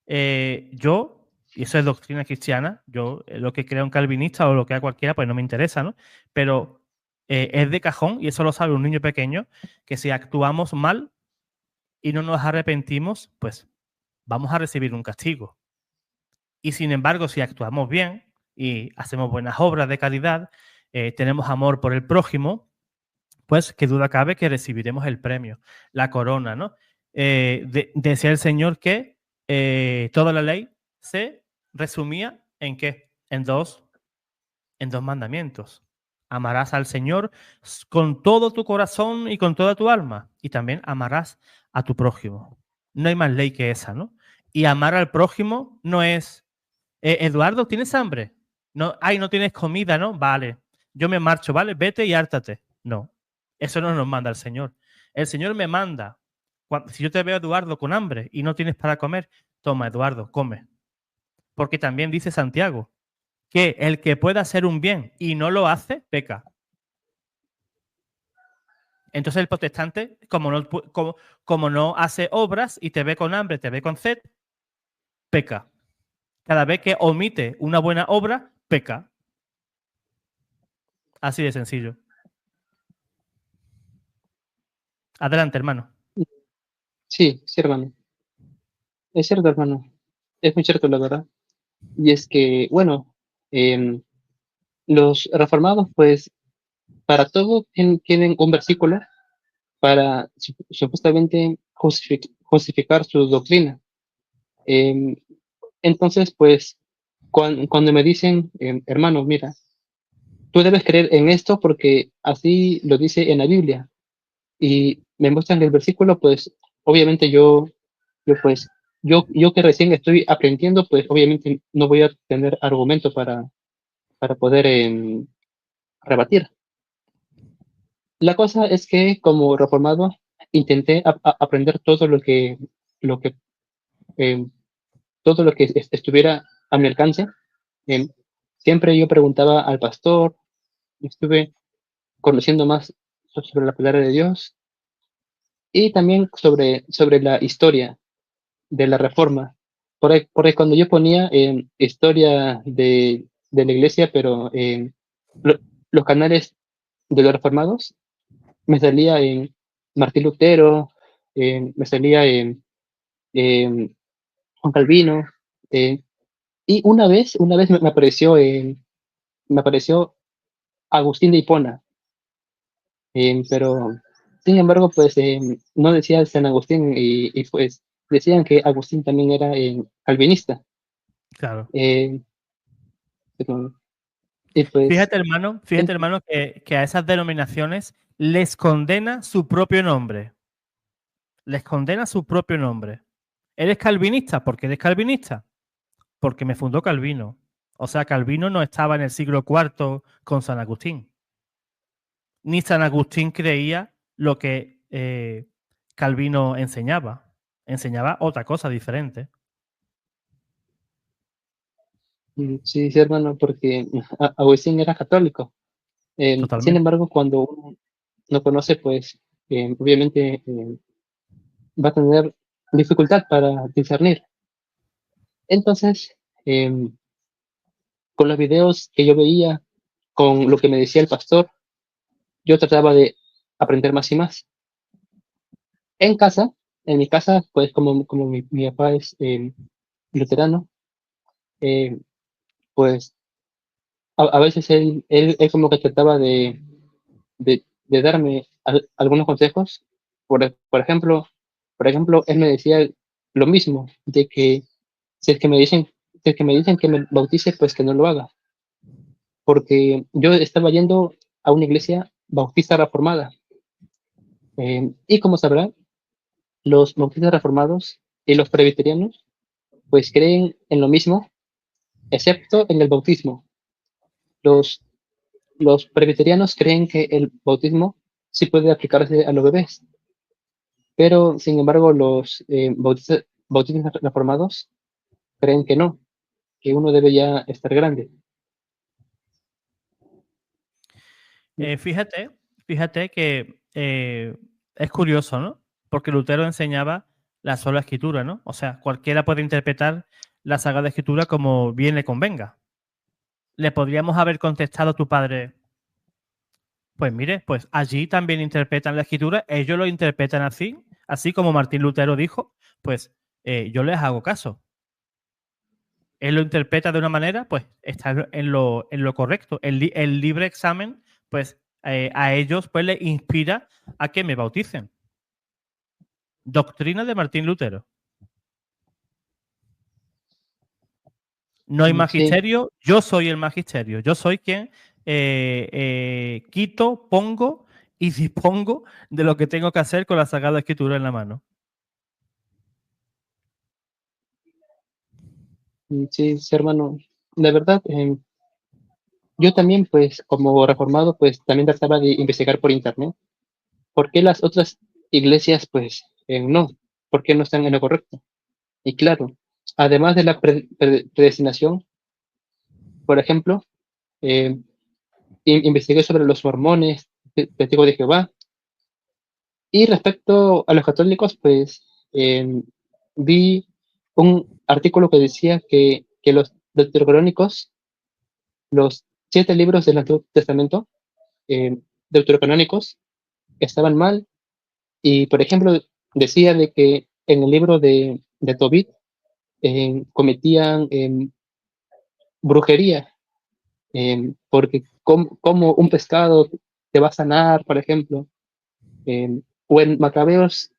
yo, y eso es doctrina cristiana, yo lo que creo en calvinista o lo que a cualquiera, pues no me interesa, ¿no? Pero es de cajón, y eso lo sabe un niño pequeño, que si actuamos mal y no nos arrepentimos, pues vamos a recibir un castigo. Y sin embargo, si actuamos bien y hacemos buenas obras de caridad, tenemos amor por el prójimo, pues qué duda cabe que recibiremos el premio, la corona, ¿no? Decía el Señor que toda la ley se resumía ¿en qué? En dos mandamientos. Amarás al Señor con todo tu corazón y con toda tu alma. Y también amarás a tu prójimo. No hay más ley que esa, ¿no? Y amar al prójimo no es, Eduardo, ¿tienes hambre? No, ay, no tienes comida, ¿no? Vale, yo me marcho, ¿vale? Vete y hártate. No, eso no nos manda el Señor. El Señor me manda. Si yo te veo, Eduardo, con hambre y no tienes para comer, toma, Eduardo, come. Porque también dice Santiago que el que pueda hacer un bien y no lo hace, peca. Entonces el protestante, como no hace obras y te ve con hambre, te ve con sed, peca. Cada vez que omite una buena obra, peca. Así de sencillo. Adelante, hermano. Sí, hermano. Es cierto, hermano. Es muy cierto, la verdad. Y es que, bueno, em, los reformados, pues, para todo tienen un versículo para supuestamente justificar su doctrina. Em, entonces, pues, cuando me dicen, hermano, mira, tú debes creer en esto porque así lo dice en la Biblia, y me muestran el versículo, pues, obviamente pues, yo que recién estoy aprendiendo, pues, obviamente no voy a tener argumento para poder rebatir. La cosa es que como reformado intenté aprender lo que, em, todo lo que estuviera a mi alcance. Em, Siempre yo preguntaba al pastor, estuve conociendo más sobre la palabra de Dios y también sobre la historia de la Reforma. Por ahí cuando yo ponía historia de la iglesia, pero en los canales de los reformados, me salía en Martín Lutero, me salía en Juan Calvino, eh, y una vez me apareció Agustín de Hipona, pero sin embargo, pues no decía San Agustín y pues decían que Agustín también era calvinista. Claro. Eh, pero- y pues, Fíjate, en- hermano, que a esas denominaciones les condena su propio nombre. Les condena su propio nombre. ¿Eres calvinista? ¿Por qué eres calvinista? Porque me fundó Calvino. O sea, Calvino no estaba en el siglo IV con San Agustín. Ni San Agustín creía lo que Calvino enseñaba. Enseñaba otra cosa diferente. sí, sí, hermano, porque Agustín era católico. Sin Totalmente. embargo, cuando uno no conoce, pues obviamente va a tener dificultad para discernir. Entonces, em, con los videos que yo veía, con lo que me decía el pastor, yo trataba de aprender más y más. En casa, en mi casa, pues como mi papá es luterano, eh, pues a veces él como que trataba de darme algunos consejos. Por por ejemplo, él me decía lo mismo, de que si es que me dicen, si es que me dicen que me bautice, pues que no lo haga, porque yo estaba yendo a una iglesia bautista reformada. Y como sabrán, los bautistas reformados y los presbiterianos, pues creen en lo mismo, excepto en el bautismo. Los, los presbiterianos creen que el bautismo sí puede aplicarse a los bebés, pero sin embargo los bautistas reformados creen que no, que uno debe ya estar grande. Fíjate, fíjate que es curioso, ¿no? Porque Lutero enseñaba la sola escritura, ¿no? O sea, cualquiera puede interpretar la Sagrada Escritura como bien le convenga. Le podríamos haber contestado a tu padre, Pues mire, pues allí también interpretan la escritura, ellos lo interpretan así, así como Martín Lutero dijo, pues yo les hago caso. Él lo interpreta de una manera, pues está en lo correcto. El libre examen, pues a ellos pues les inspira a que me bauticen. Doctrina de Martín Lutero. No hay Sí, magisterio, yo soy el magisterio. Yo soy quien quito, pongo y dispongo de lo que tengo que hacer con la Sagrada Escritura en la mano. sí, sí, hermano. La verdad, yo también, pues, como reformado, pues, también trataba de investigar por internet. ¿Por qué las otras iglesias, pues, no? ¿Por qué no están en lo correcto? Y claro, además de la predestinación, por ejemplo, eh, investigué sobre los mormones, testigos de Jehová, y respecto a los católicos, pues, vi un artículo que decía que los deuterocanónicos, los 7 libros del Antiguo Testamento, eh, deuterocanónicos, estaban mal. Y, por ejemplo, decía de que en el libro de Tobit cometían brujería, porque como un pescado te va a sanar, por ejemplo, o en Macabeos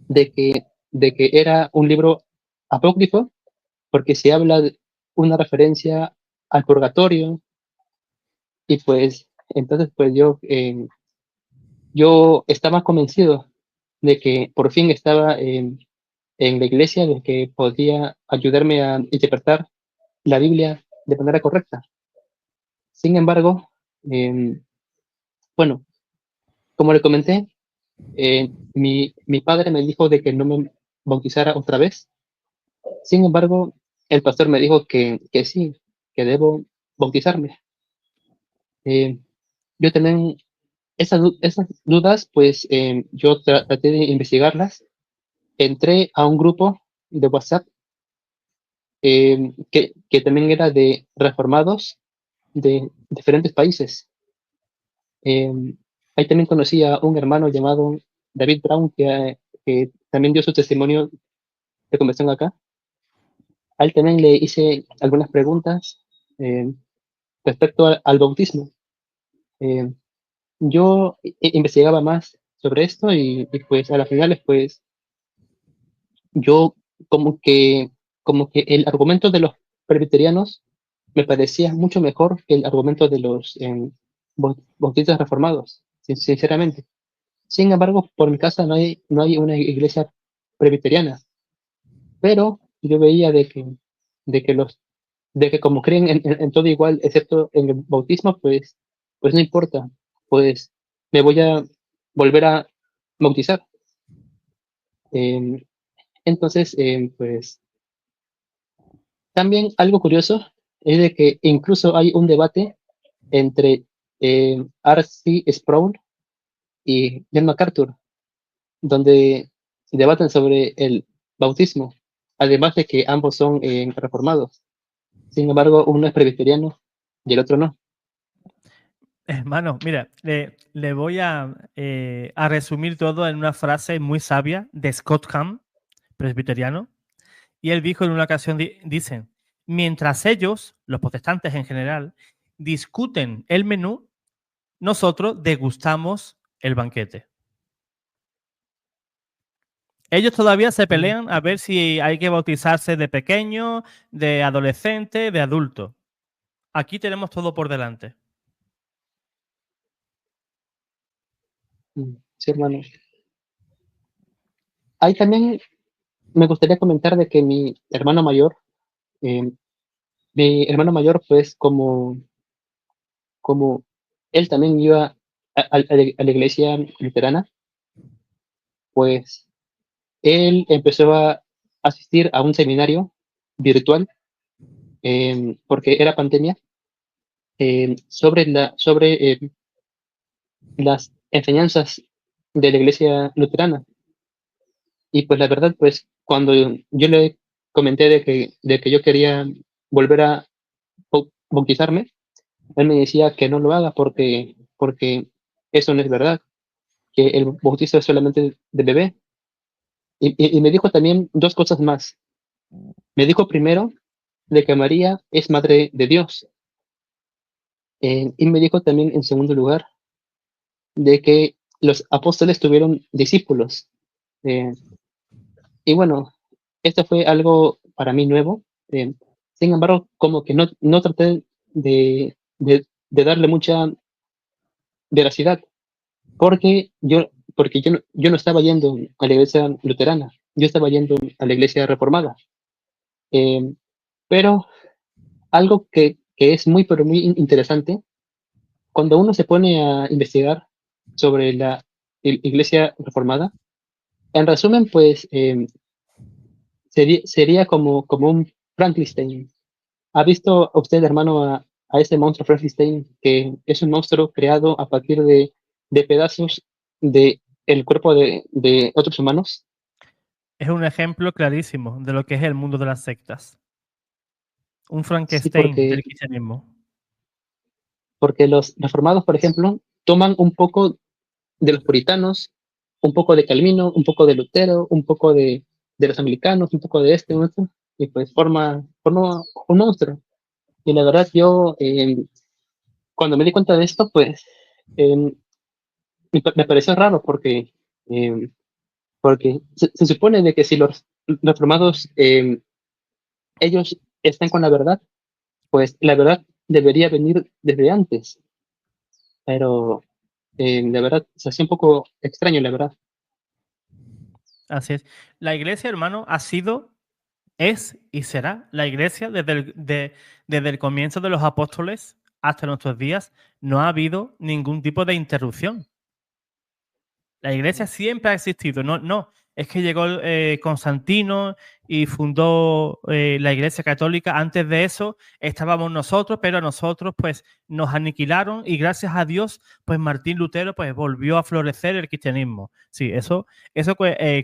de que era un libro apócrifo, porque se habla de una referencia al purgatorio, y pues entonces pues yo estaba convencido de que por fin estaba en la iglesia, de que podía ayudarme a interpretar la Biblia de manera correcta. Sin embargo, eh, bueno, como le comenté, mi padre me dijo de que no me bautizara otra vez. Sin embargo, el pastor me dijo que sí, que debo bautizarme. Eh, yo también, esas dudas, pues yo traté de investigarlas. Entré a un grupo de WhatsApp que también era de reformados de diferentes países. Eh, ahí también conocí a un hermano llamado David Brown, que también dio su testimonio de conversión acá. A él también le hice algunas preguntas eh, respecto al bautismo. Eh, yo investigaba más sobre esto y pues a las finales pues yo como que, como que el argumento de los presbiterianos me parecía mucho mejor que el argumento de los bautistas reformados, sinceramente. Sin embargo, por mi casa no hay una iglesia presbiteriana, pero yo veía de que como creen en todo igual, excepto en el bautismo, pues no importa, pues me voy a volver a bautizar. Eh, entonces, pues también algo curioso es de que incluso hay un debate entre R.C. Sproul y John MacArthur, donde debaten sobre el bautismo, además de que ambos son reformados. Sin embargo, uno es presbiteriano y el otro no. Hermano, mira, le voy a resumir todo en una frase muy sabia de Scott Hahn, presbiteriano, y él dijo en una ocasión, dicen, mientras ellos, los protestantes en general, discuten el menú, nosotros degustamos el banquete. Ellos todavía se Mm, pelean a ver si hay que bautizarse de pequeño, de adolescente, de adulto. Aquí tenemos todo por delante. sí, hermano. Ahí también me gustaría comentar de que eh, mi hermano mayor, pues como él también iba a la iglesia luterana, pues él empezó a asistir a un seminario virtual, porque era pandemia, sobre las enseñanzas de la iglesia luterana. Y pues la verdad, pues cuando yo le comenté de que yo quería volver a bautizarme, él me decía que no lo haga porque eso no es verdad, que el bautizo es solamente de bebé. Y me dijo también dos cosas más. Me dijo primero de que María es madre de Dios. Y me dijo también en segundo lugar de que los apóstoles tuvieron discípulos. Eh, y bueno, esto fue algo para mí nuevo. Sin embargo, como que no traté de darle mucha veracidad, porque yo no estaba yendo a la iglesia luterana, yo estaba yendo a la iglesia reformada. Eh, pero algo que es muy, pero muy interesante, cuando uno se pone a investigar sobre la iglesia reformada, en resumen, pues sería como un Frankenstein. ¿Ha visto usted, hermano, a ese monstruo Frankenstein, que es un monstruo creado a partir de pedazos de el cuerpo de otros humanos? Es un ejemplo clarísimo de lo que es el mundo de las sectas. Un Sí, Frankenstein del cristianismo. porque los reformados, por ejemplo, toman un poco de los puritanos, un poco de Calvino, un poco de Lutero, un poco de los anglicanos, un poco de este, un otro, y pues forma un monstruo. Y la verdad, yo, cuando me di cuenta de esto, pues eh, me pareció raro eh, porque se supone de que si los reformados, ellos están con la verdad, pues la verdad debería venir desde antes, pero de verdad se hacía un poco extraño, la verdad. Así es. La iglesia, hermano, ha sido, es y será la iglesia desde el comienzo de los apóstoles hasta nuestros días. No ha habido ningún tipo de interrupción. La iglesia siempre ha existido. No, no, es que llegó Constantino y fundó la iglesia católica. Antes de eso estábamos nosotros, pero a nosotros pues nos aniquilaron y gracias a Dios pues Martín Lutero pues volvió a florecer el cristianismo. Sí, eso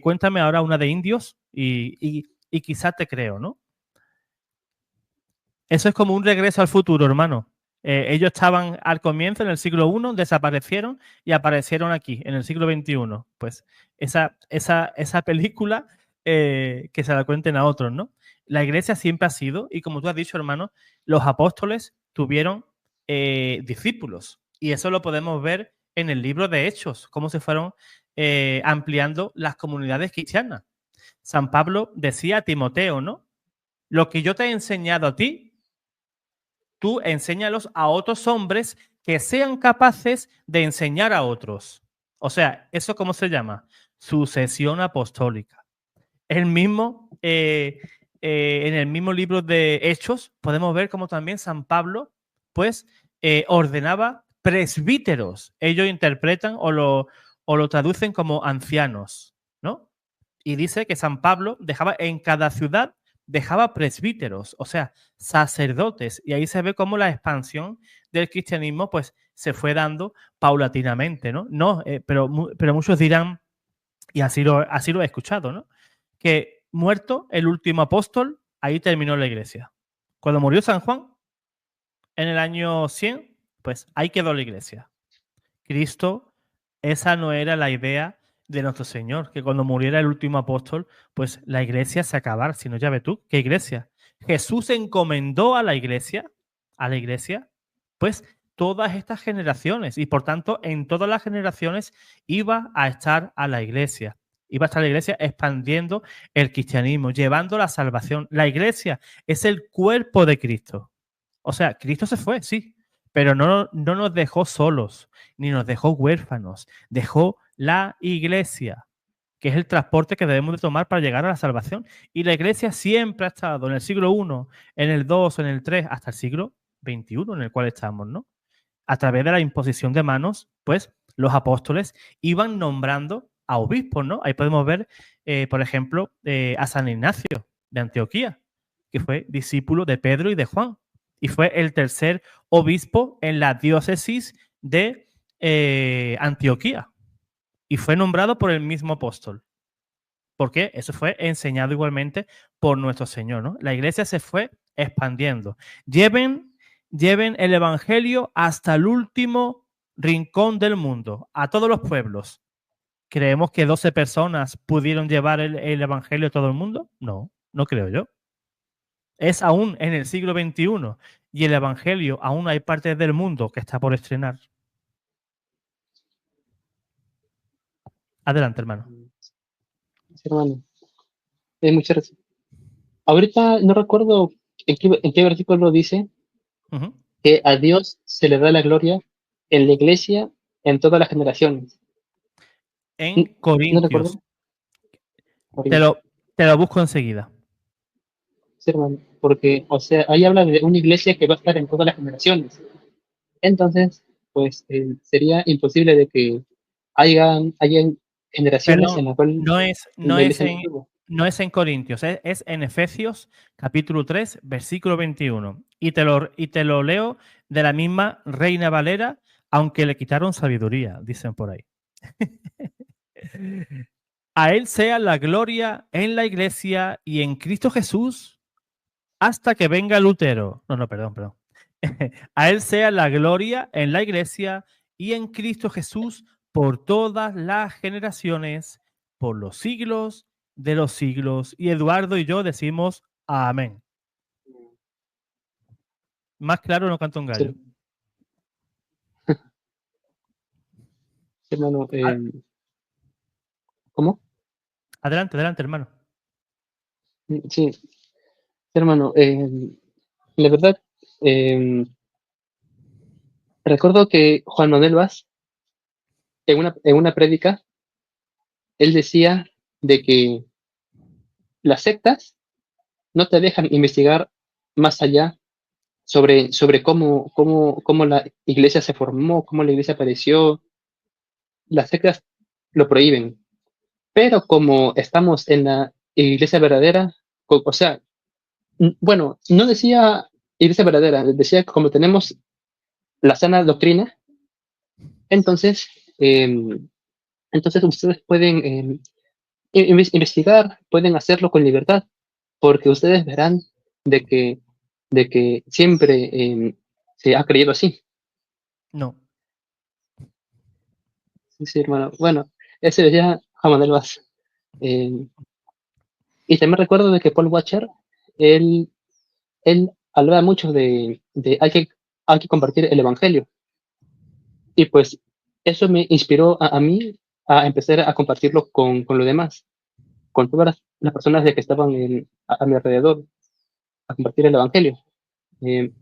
cuéntame ahora una de indios y quizás te creo, ¿no? Eso es como un regreso al futuro, hermano. Ellos estaban al comienzo, en el siglo I, desaparecieron y aparecieron aquí, en el siglo XXI. Pues esa película que se la cuenten a otros, ¿no? La iglesia siempre ha sido, y como tú has dicho, hermano, los apóstoles tuvieron discípulos. Y eso lo podemos ver en el libro de Hechos, cómo se fueron ampliando las comunidades cristianas. San Pablo decía a Timoteo, ¿no? Lo que yo te he enseñado a ti, tú enséñalos a otros hombres que sean capaces de enseñar a otros. O sea, ¿eso cómo se llama? Sucesión apostólica. El mismo, en el mismo libro de Hechos podemos ver cómo también San Pablo pues ordenaba presbíteros. Ellos interpretan o lo traducen como ancianos, ¿no? Y dice que San Pablo dejaba en cada ciudad, dejaba presbíteros, o sea, sacerdotes. Y ahí se ve cómo la expansión del cristianismo pues se fue dando paulatinamente, ¿no? No, pero muchos dirán, y así lo he escuchado, ¿no? Que muerto el último apóstol, ahí terminó la iglesia. Cuando murió San Juan, en el año 100, pues ahí quedó la iglesia. Cristo, esa no era la idea de nuestro Señor, que cuando muriera el último apóstol, pues la iglesia se acabara, sino ya ves tú, ¿qué iglesia? Jesús encomendó a la iglesia, pues todas estas generaciones y por tanto en todas las generaciones iba a estar a la iglesia. Iba a estar la iglesia expandiendo el cristianismo, llevando la salvación. La iglesia es el cuerpo de Cristo. O sea, Cristo se fue, sí, pero no nos dejó solos, ni nos dejó huérfanos. Dejó la iglesia, que es el transporte que debemos de tomar para llegar a la salvación. Y la iglesia siempre ha estado en el siglo I, en el II, en el III, hasta el siglo XXI en el cual estamos, ¿no? A través de la imposición de manos, pues los apóstoles iban nombrando a obispos, ¿no? Ahí podemos ver, por ejemplo, a San Ignacio de Antioquía, que fue discípulo de Pedro y de Juan, y fue el tercer obispo en la diócesis de Antioquía, y fue nombrado por el mismo apóstol. Porque eso fue enseñado igualmente por nuestro Señor, ¿no? La iglesia se fue expandiendo. Lleven el evangelio hasta el último rincón del mundo, a todos los pueblos, ¿creemos que 12 personas pudieron llevar el evangelio a todo el mundo? No, no creo yo. Es aún en el siglo XXI y el evangelio aún hay partes del mundo que está por estrenar. Adelante, hermano. Sí, hermano. Muchas gracias. Ahorita no recuerdo en qué versículo dice Ujú. que a Dios se le da la gloria en la iglesia en todas las generaciones. En ¿No Corintios. recuerdo? Ahorita. Te lo busco enseguida. Sí, hermano. Porque, o sea, ahí habla de una iglesia que va a estar en todas las generaciones. Entonces, pues sería imposible de que hayan generaciones en Perdón, las cuales no la es iglesia no en, estuvo. no es en Corintios, es en Efesios capítulo 3, versículo 21. Y te lo leo de la misma Reina Valera, aunque le quitaron sabiduría, dicen por ahí. A él sea la gloria en la iglesia y en Cristo Jesús hasta que venga Lutero. No, perdón. A él sea la gloria en la iglesia y en Cristo Jesús por todas las generaciones, por los siglos de los siglos. Y Eduardo y yo decimos amén. Más claro no canta un gallo. Sí, hermano, ¿cómo? Adelante, adelante, hermano. Sí, hermano, la verdad, eh, recuerdo que Juan Manuel Vaz, en una prédica, él decía de que las sectas no te dejan investigar más allá sobre cómo la iglesia se formó, cómo la iglesia apareció. Las sectas lo prohíben, pero como estamos en la iglesia verdadera, o sea, bueno, no decía iglesia verdadera, decía que como tenemos la sana doctrina, entonces, entonces ustedes pueden investigar, pueden hacerlo con libertad, porque ustedes verán de que, de que siempre se ha creído así. No. Sí, sí, hermano. Bueno, ese decía Juan Manuel Vaz. Eh, y también recuerdo de que Paul Watcher, él, él hablaba mucho de hay que compartir el evangelio. Y pues eso me inspiró a mí a empezar a compartirlo con los demás, con todas las personas de que estaban a mi alrededor, a compartir el evangelio.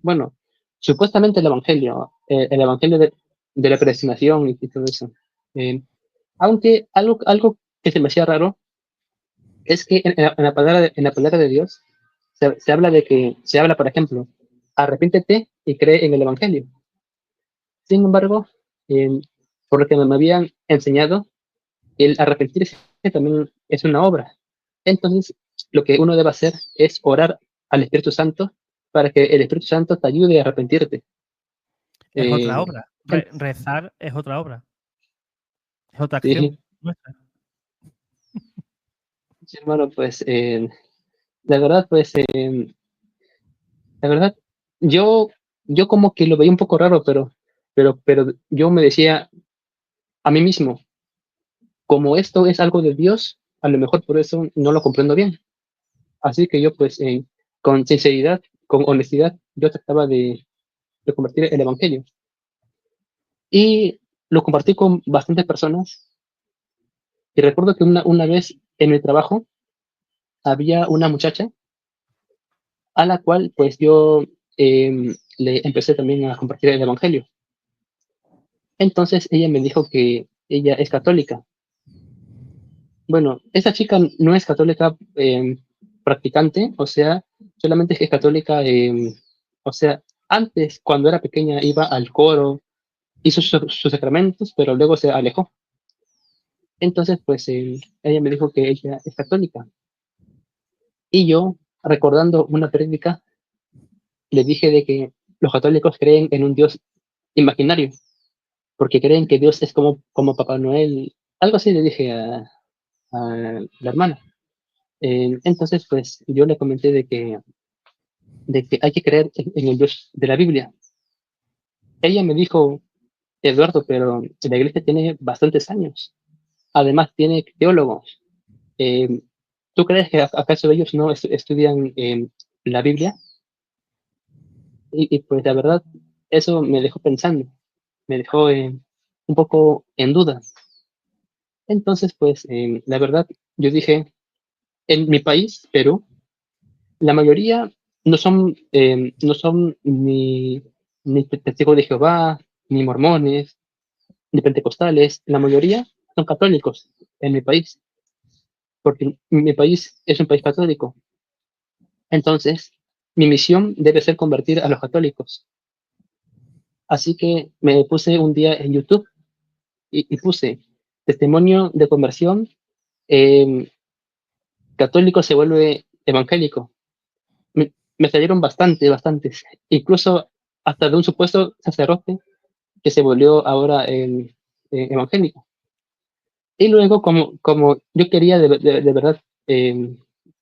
Bueno, supuestamente el evangelio de la predestinación y todo eso. Eh, aunque algo que se me hacía raro es que en la palabra de Dios se habla por ejemplo, arrepíntete y cree en el evangelio. Sin embargo, eh, por lo que me habían enseñado, el arrepentirse también es una obra. Entonces, lo que uno debe hacer es orar al Espíritu Santo para que el Espíritu Santo te ayude a arrepentirte. Es otra Eh, obra. en- Rezar es otra obra. Es otra sí, acción nuestra. sí, hermano, pues la verdad, pues la verdad, yo, yo como que lo veía un poco raro, pero yo me decía a mí mismo, como esto es algo de Dios, a lo mejor por eso no lo comprendo bien. Así que yo, pues, con sinceridad, con honestidad, yo trataba de compartir el Evangelio. Y lo compartí con bastantes personas. Y recuerdo que una vez en el trabajo había una muchacha a la cual, pues, yo le empecé también a compartir el Evangelio. Entonces ella me dijo que ella es católica. Bueno, esa chica no es católica practicante, o sea, solamente es católica, o sea, antes, cuando era pequeña, iba al coro, hizo sus sacramentos, pero luego se alejó. Entonces, pues ella me dijo que ella es católica. Y yo, recordando una prédica, le dije de que los católicos creen en un Dios imaginario, porque creen que Dios es como Papá Noel. Algo así le dije a la hermana. Entonces, pues yo le comenté de que hay que creer en el Dios de la Biblia. Ella me dijo, Eduardo, pero la iglesia tiene bastantes años. Además, tiene teólogos. Eh, ¿Tú crees que acaso ellos no estudian la Biblia? Y pues la verdad, eso me dejó pensando, me dejó un poco en duda. Entonces, pues la verdad, yo dije, en mi país, Perú, la mayoría no son ni testigos de Jehová, ni mormones, ni pentecostales. La mayoría son católicos en mi país, porque mi país es un país católico. Entonces, mi misión debe ser convertir a los católicos. Así que me puse un día en YouTube y puse testimonio de conversión, eh, católico se vuelve evangélico. Me salieron bastantes, incluso hasta de un supuesto sacerdote que se volvió ahora evangélico. Y luego, como yo quería de verdad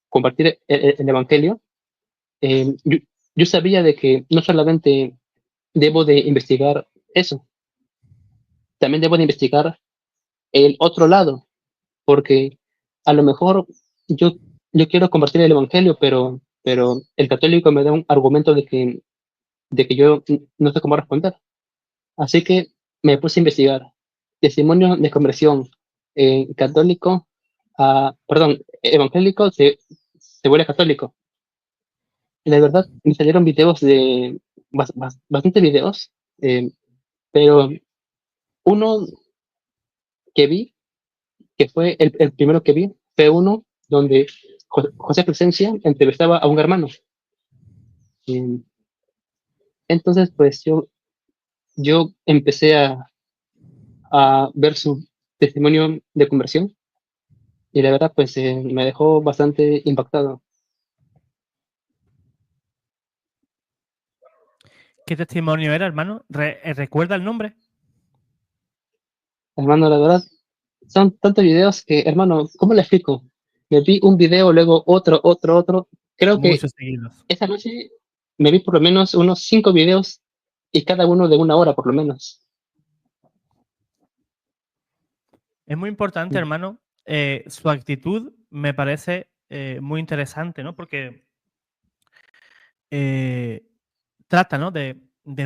compartir el evangelio, yo sabía de que no solamente debo de investigar eso, también debo de investigar el otro lado, porque a lo mejor yo, yo quiero compartir el evangelio, pero el católico me da un argumento de que yo no sé cómo responder. Así que me puse a investigar testimonio de conversión católico, perdón, evangélico se vuelve católico. Y la verdad, me salieron videos bastante videos, eh, pero uno que vi, que fue el primero que vi, fue uno donde José Presencia entrevistaba a un hermano. Y entonces, pues yo empecé a ver su testimonio de conversión y la verdad, pues me dejó bastante impactado. ¿Qué testimonio era, hermano? ¿Recuerda el nombre? Hermano, la verdad, son tantos videos que, hermano, ¿cómo le explico? Me vi un video, luego otro. Creo que Muchos seguidos. esa noche me vi por lo menos unos 5 videos y cada uno de 1 hora, por lo menos. Es muy importante, hermano. Su actitud me parece muy interesante, ¿no? Porque eh, trata, ¿no? De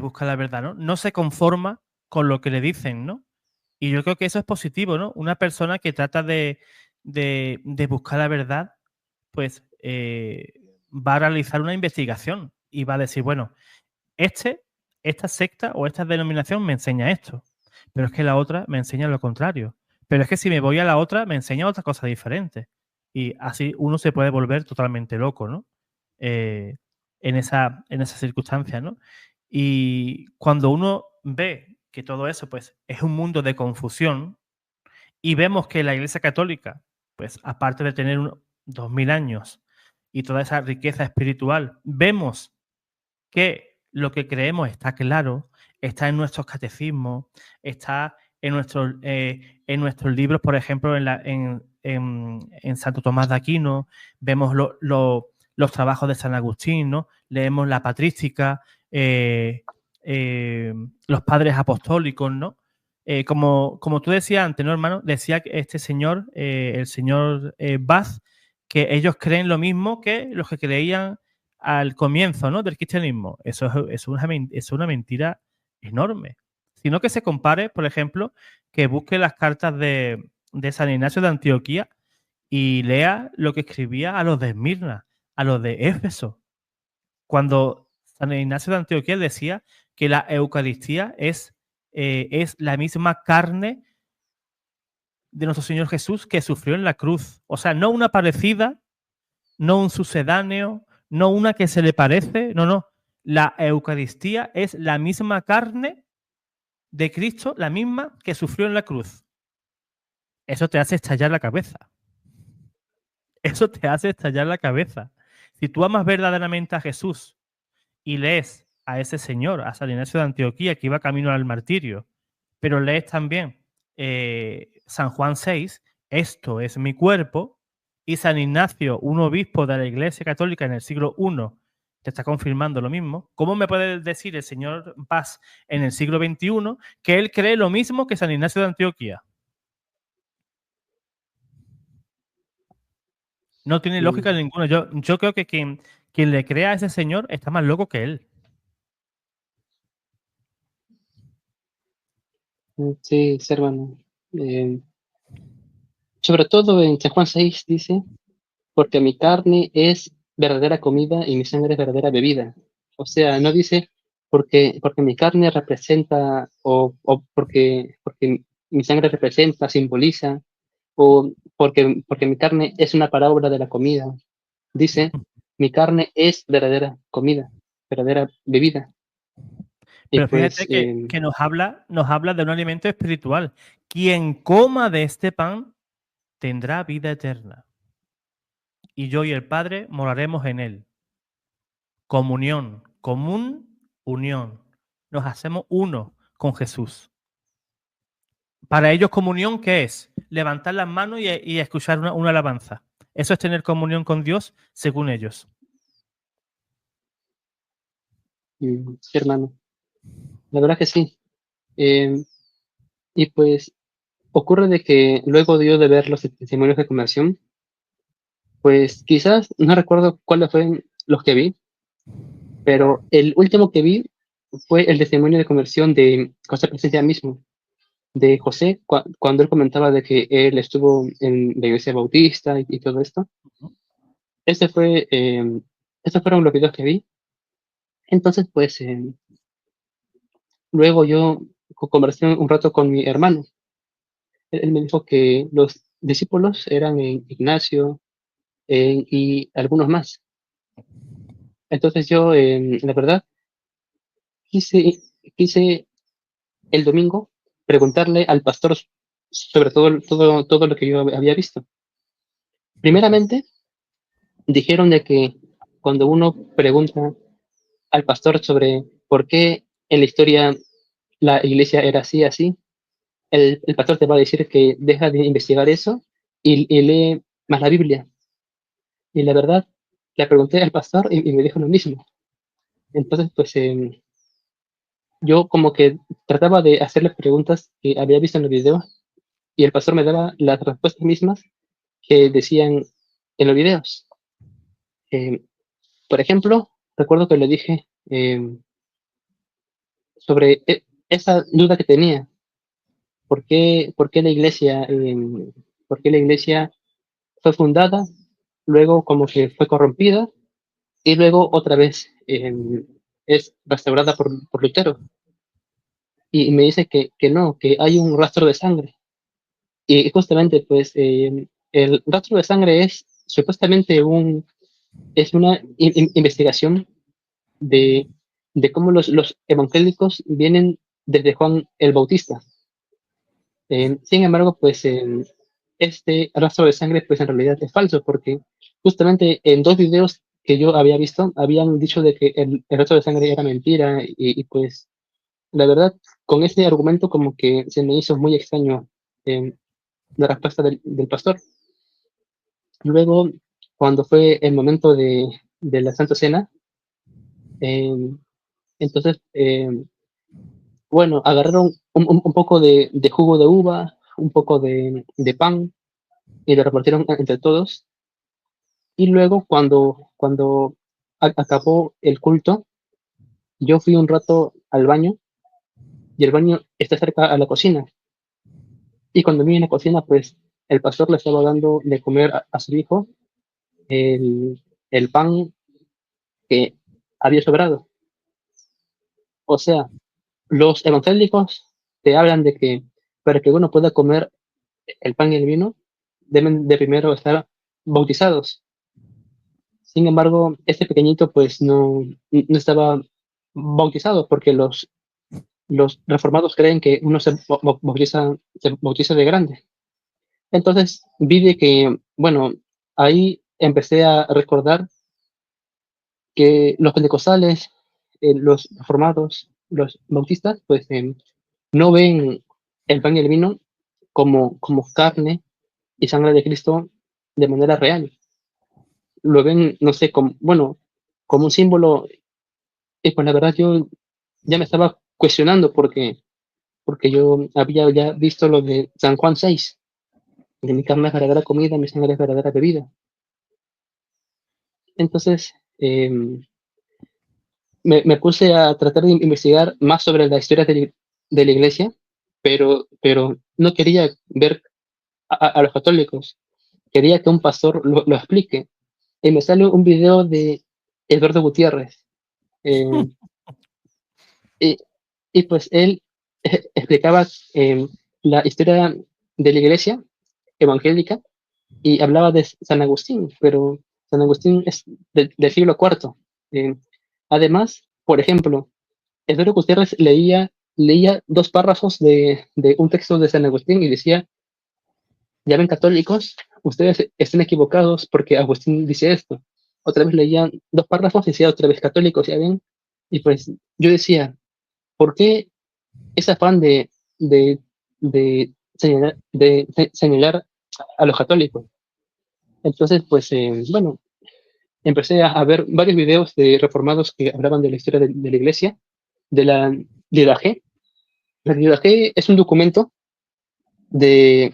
buscar la verdad, ¿no? No se conforma con lo que le dicen, ¿no? Y yo creo que eso es positivo, ¿no? Una persona que trata de buscar la verdad, pues va a realizar una investigación y va a decir, bueno, esta secta o esta denominación me enseña esto, pero es que la otra me enseña lo contrario. Pero es que si me voy a la otra, me enseña otra cosa diferente. Y así uno se puede volver totalmente loco, ¿no? Eh, en esa circunstancia, ¿no? Y cuando uno ve que todo eso, pues, es un mundo de confusión y vemos que la Iglesia Católica, pues, aparte de tener 2000 años y toda esa riqueza espiritual, vemos que lo que creemos está claro, está en nuestros catecismos, está en nuestros libros, por ejemplo, en Santo Tomás de Aquino, vemos los trabajos de San Agustín, ¿no? Leemos la patrística, eh, los padres apostólicos, ¿no? Como tú decías antes, ¿no, hermano? Decía que este señor, el señor Bath, que ellos creen lo mismo que los que creían al comienzo, ¿no? Del cristianismo. Eso es una mentira enorme. Sino que se compare, por ejemplo, que busque las cartas de San Ignacio de Antioquía y lea lo que escribía a los de Esmirna, a los de Éfeso, cuando San Ignacio de Antioquía decía que la Eucaristía es la misma carne de nuestro Señor Jesús que sufrió en la cruz. O sea, no una parecida, no un sucedáneo, no una que se le parece, no. La Eucaristía es la misma carne de Cristo, la misma que sufrió en la cruz. Eso te hace estallar la cabeza. Eso te hace estallar la cabeza. Si tú amas verdaderamente a Jesús y lees a ese señor, a San Ignacio de Antioquía, que iba camino al martirio, pero lees también San Juan 6, esto es mi cuerpo, y San Ignacio, un obispo de la Iglesia Católica en el siglo I, te está confirmando lo mismo. ¿Cómo me puede decir el señor Vaz en el siglo XXI que él cree lo mismo que San Ignacio de Antioquía? No tiene lógica ninguna. Yo creo que quien le crea a ese señor está más loco que él. Sí, sí, hermano. Eh, Sobre todo en San Juan 6 dice, porque mi carne es verdadera comida y mi sangre es verdadera bebida. O sea, no dice porque mi carne representa o porque mi sangre representa, simboliza, o porque mi carne es una parábola de la comida. Dice, mi carne es verdadera comida, verdadera bebida. Y Pero pues, fíjate que nos habla de un alimento espiritual. Quien coma de este pan tendrá vida eterna. Y yo y el Padre moraremos en él. Comunión, unión. Nos hacemos uno con Jesús. Para ellos comunión, ¿qué es? Levantar las manos y escuchar una alabanza. Eso es tener comunión con Dios, según ellos. sí, hermano, la verdad que sí. Eh, y pues ocurre de que luego dio de ver los testimonios de conversión, pues quizás no recuerdo cuáles fueron los que vi, pero el último que vi fue el testimonio de conversión de José Presencia mismo, de José, cuando él comentaba de que él estuvo en la iglesia bautista y todo esto. Ese fue, esos fueron los videos que vi. Entonces, pues, luego yo conversé un rato con mi hermano. Él me dijo que los discípulos eran Ignacio y algunos más. Entonces yo, la verdad, quise, quise el domingo preguntarle al pastor sobre todo lo que yo había visto. Primeramente, dijeron de que cuando uno pregunta al pastor sobre por qué en la historia la iglesia era así, así, el pastor te va a decir que deja de investigar eso y lee más la Biblia. Y la verdad, le pregunté al pastor y me dijo lo mismo. Entonces, pues yo como que trataba de hacerle preguntas que había visto en los videos y el pastor me daba las respuestas mismas que decían en los videos. Eh, por ejemplo, recuerdo que le dije sobre esa duda que tenía, por qué la iglesia fue fundada, luego como que fue corrompida y luego otra vez es restaurada por Lutero. Y me dice que no, que hay un rastro de sangre. Y justamente, pues, el rastro de sangre es supuestamente es una investigación de, de cómo los evangélicos vienen desde Juan el Bautista. Sin embargo, pues, este rastro de sangre, pues, en realidad es falso, porque justamente en dos videos que yo había visto, habían dicho de que el rastro de sangre era mentira, pues, la verdad, con ese argumento como que se me hizo muy extraño eh, la respuesta del pastor. Luego, cuando fue el momento de la Santa Cena, eh, entonces, bueno, agarraron un poco de jugo de uva, un poco de pan y lo repartieron entre todos. Y luego, cuando acabó el culto, yo fui un rato al baño y el baño está cerca a la cocina. Y cuando vi en la cocina, pues el pastor le estaba dando de comer a su hijo el pan que había sobrado. O sea, los evangélicos te hablan de que para que uno pueda comer el pan y el vino, deben de primero estar bautizados. Sin embargo, este pequeñito pues no estaba bautizado porque los reformados creen que uno se bautiza de grande. Entonces vi de que, bueno, ahí empecé a recordar que los pentecostales, los reformados, los bautistas, pues no ven el pan y el vino como carne y sangre de Cristo de manera real. Lo ven, no sé, como, bueno, como un símbolo, y pues la verdad yo ya me estaba cuestionando porque yo había ya visto lo de San Juan 6, de mi carne es verdadera comida, mi sangre es verdadera bebida. Entonces, me puse a tratar de investigar más sobre la historia de la iglesia, pero no quería ver a los católicos, quería que un pastor lo explique. Y me sale un video de Eduardo Gutiérrez. eh, y, y pues él explicaba la historia de la iglesia evangélica y hablaba de San Agustín, pero San Agustín es del siglo IV. Eh, Además, por ejemplo, Eduardo Gutiérrez leía dos párrafos de un texto de San Agustín y decía, ya ven católicos, ustedes están equivocados porque Agustín dice esto. Otra vez leía dos párrafos y decía otra vez católicos, ya ven. Y pues yo decía, ¿por qué ese afán de señalar a los católicos? Entonces, pues bueno, empecé a ver varios videos de reformados que hablaban de la historia de la iglesia, de la Didache. La Didache es un documento que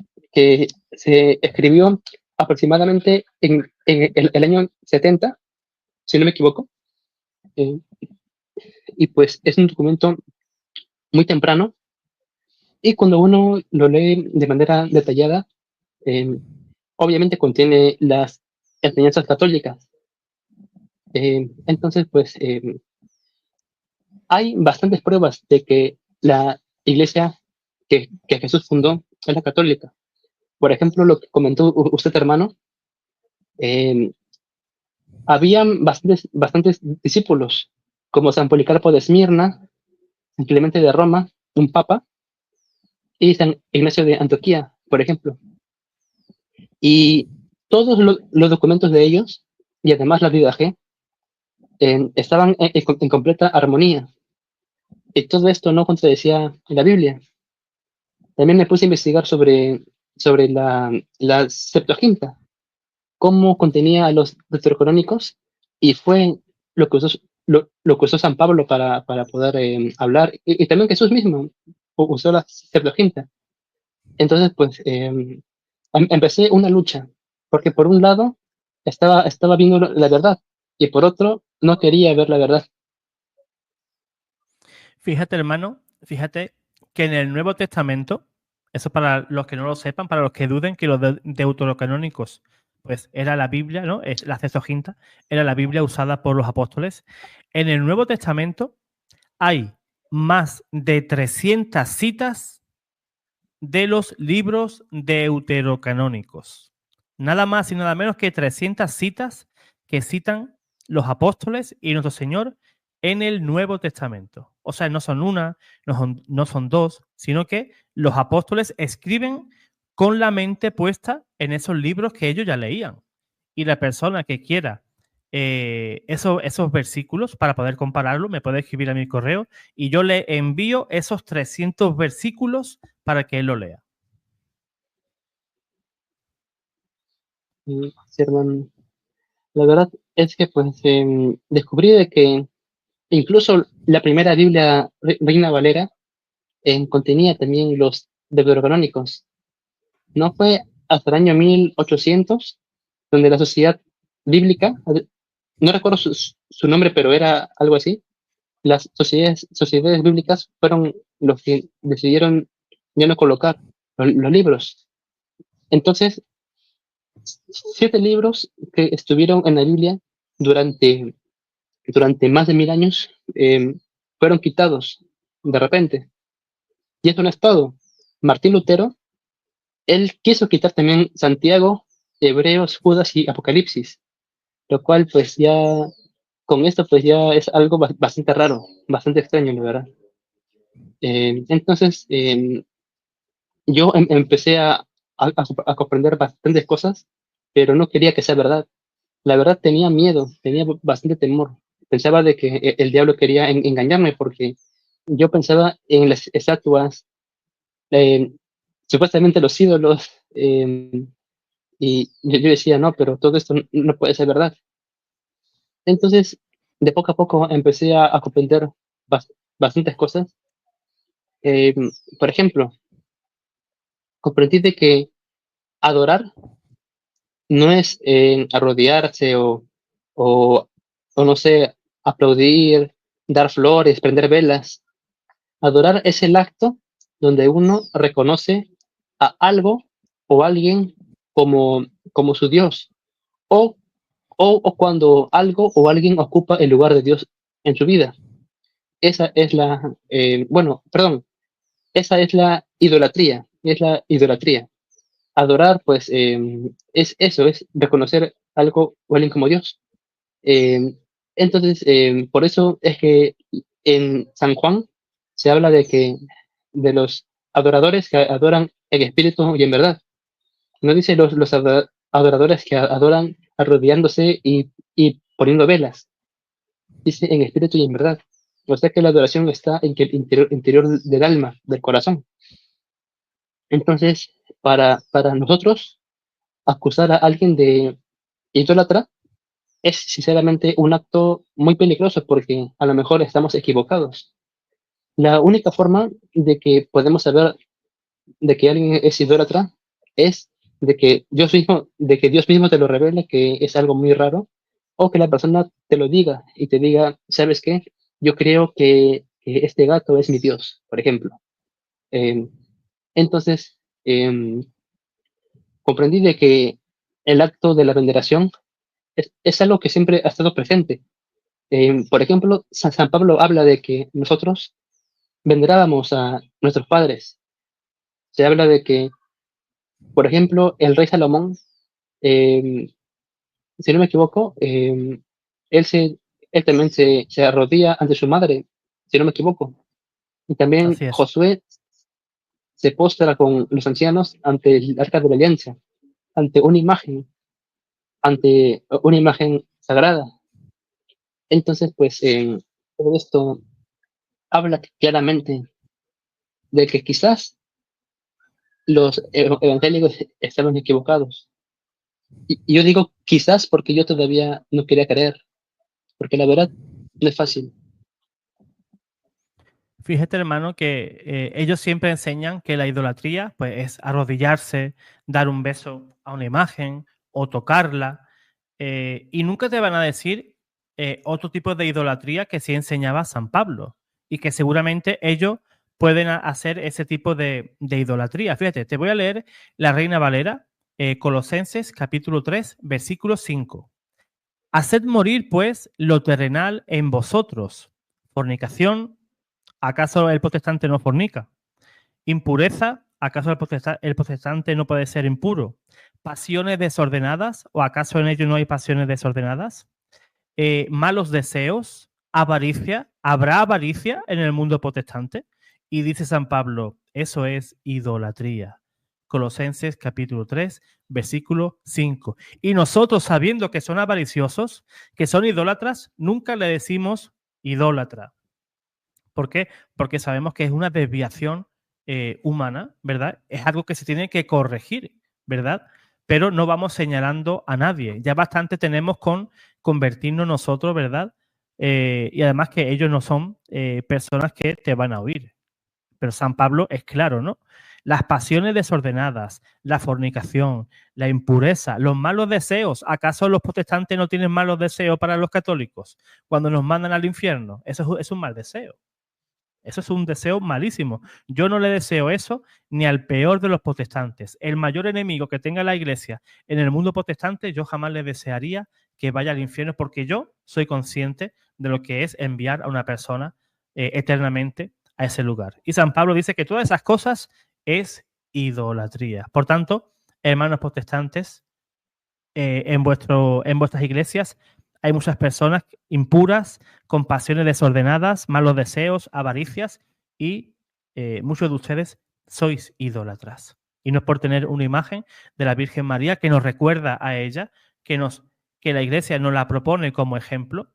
se escribió aproximadamente en el año 70, si no me equivoco, eh, y pues es un documento muy temprano, y cuando uno lo lee de manera detallada, eh, obviamente contiene las enseñanzas católicas. Entonces, pues hay bastantes pruebas de que la iglesia que Jesús fundó es la católica. Por ejemplo, lo que comentó usted, hermano, eh, habían bastantes discípulos, como San Policarpo de Esmirna, San Clemente de Roma, un papa, y San Ignacio de Antioquía, por ejemplo. Y todos los documentos de ellos, y además la Vida G, estaban en completa armonía. Y todo esto no contradecía la Biblia. También me puse a investigar sobre la Septuaginta, cómo contenía a los deuterocanónicos, y fue lo que lo que usó San Pablo para poder hablar, y también Jesús mismo usó la Septuaginta. Entonces, pues empecé una lucha, porque por un lado estaba viendo la verdad, y por otro no quería ver la verdad. Fíjate, hermano, fíjate que en el Nuevo Testamento, eso para los que no lo sepan, para los que duden que los deuterocanónicos, pues era la Biblia, ¿no? Es la Septuaginta, era la Biblia usada por los apóstoles. En el Nuevo Testamento hay más de 300 citas de los libros deuterocanónicos. Nada más y nada menos que 300 citas que citan los apóstoles y nuestro Señor en el Nuevo Testamento. O sea, no son una, no son dos, sino que los apóstoles escriben con la mente puesta en esos libros que ellos ya leían. Y la persona que quiera esos versículos para poder compararlo, me puede escribir a mi correo y yo le envío esos 300 versículos para que él lo lea. Y, sí, hermano, la verdad es que pues descubrí de que incluso la primera Biblia Reina Valera contenía también los deuterocanónicos. No fue hasta el año 1800 donde la sociedad bíblica, no recuerdo su nombre, pero era algo así, las sociedades bíblicas fueron los que decidieron ya no colocar los libros. Entonces, 7 libros que estuvieron en la Biblia durante, durante más de 1000 años fueron quitados de repente. Y eso no es todo. Martín Lutero, él quiso quitar también Santiago, Hebreos, Judas y Apocalipsis, lo cual pues ya, con esto pues ya es algo bastante raro, bastante extraño, la verdad. Entonces, yo empecé a comprender bastantes cosas, pero no quería que sea verdad. La verdad tenía miedo, tenía bastante temor. Pensaba de que el diablo quería engañarme porque yo pensaba en las estatuas, eh, supuestamente los ídolos, y yo decía, no, pero todo esto no puede ser verdad. Entonces, de poco a poco empecé a comprender bastantes cosas. Eh, por ejemplo, comprendí de que adorar no es arrodillarse o, o no sé, aplaudir, dar flores, prender velas. Adorar es el acto donde uno reconoce a algo o alguien como su Dios, o, o cuando algo o alguien ocupa el lugar de Dios en su vida. Esa es bueno, perdón, esa es la idolatría. Adorar, pues, es eso, es reconocer algo o alguien como Dios. Eh, entonces, por eso es que en San Juan se habla de los adoradores que adoran en espíritu y en verdad. No dice los adoradores que adoran arrodillándose y poniendo velas. Dice en espíritu y en verdad. O sea que la adoración está en el interior del alma, del corazón. Entonces, para nosotros, acusar a alguien de idólatra es sinceramente un acto muy peligroso porque a lo mejor estamos equivocados. La única forma de que podemos saber de que alguien es idólatra es de que Dios mismo te lo revele, que es algo muy raro, o que la persona te lo diga y te diga, ¿sabes qué? Yo creo que este gato es mi Dios, por ejemplo. Eh, entonces, comprendí de que el acto de la veneración es algo que siempre ha estado presente. Por ejemplo, San Pablo habla de que nosotros venerábamos a nuestros padres. Se habla de que, por ejemplo, el rey Salomón, eh, si no me equivoco, él, se, él también se arrodilla ante su madre, si no me equivoco. Y también Así es. Josué se postra con los ancianos ante el arca de la alianza, ante ante una imagen sagrada. Entonces, pues, todo esto habla claramente de que quizás los evangélicos estaban equivocados. Y yo digo quizás porque yo todavía no quería creer, porque la verdad no es fácil. Fíjate, hermano, que ellos siempre enseñan que la idolatría pues, es arrodillarse, dar un beso a una imagen o tocarla, y nunca te van a decir otro tipo de idolatría que sí enseñaba San Pablo y que seguramente ellos pueden hacer ese tipo de idolatría. Fíjate, te voy a leer la Reina Valera, Colosenses capítulo 3, versículo 5. Haced morir, pues, lo terrenal en vosotros. Fornicación, ¿acaso el protestante no fornica? Impureza, ¿acaso el protestante no puede ser impuro? Pasiones desordenadas, ¿o acaso en ello no hay pasiones desordenadas? Malos deseos, avaricia, ¿habrá avaricia en el mundo protestante? Y dice San Pablo, eso es idolatría. Colosenses capítulo 3, versículo 5. Y nosotros, sabiendo que son avariciosos, que son idólatras, nunca le decimos idólatra. ¿Por qué? Porque sabemos que es una desviación humana, ¿verdad? Es algo que se tiene que corregir, ¿verdad? Pero no vamos señalando a nadie. Ya bastante tenemos con convertirnos nosotros, ¿verdad? Y además que ellos no son personas que te van a oír. Pero San Pablo es claro, ¿no? Las pasiones desordenadas, la fornicación, la impureza, los malos deseos. ¿Acaso los protestantes no tienen malos deseos para los católicos? Cuando nos mandan al infierno, eso es un mal deseo. Eso es un deseo malísimo. Yo no le deseo eso ni al peor de los protestantes. El mayor enemigo que tenga la iglesia en el mundo protestante, yo jamás le desearía que vaya al infierno porque yo soy consciente de lo que es enviar a una persona eternamente a ese lugar. Y San Pablo dice que todas esas cosas es idolatría. Por tanto, hermanos protestantes, en vuestras iglesias hay muchas personas impuras, con pasiones desordenadas, malos deseos, avaricias y muchos de ustedes sois idólatras. Y no es por tener una imagen de la Virgen María que nos recuerda a ella, que la iglesia nos la propone como ejemplo,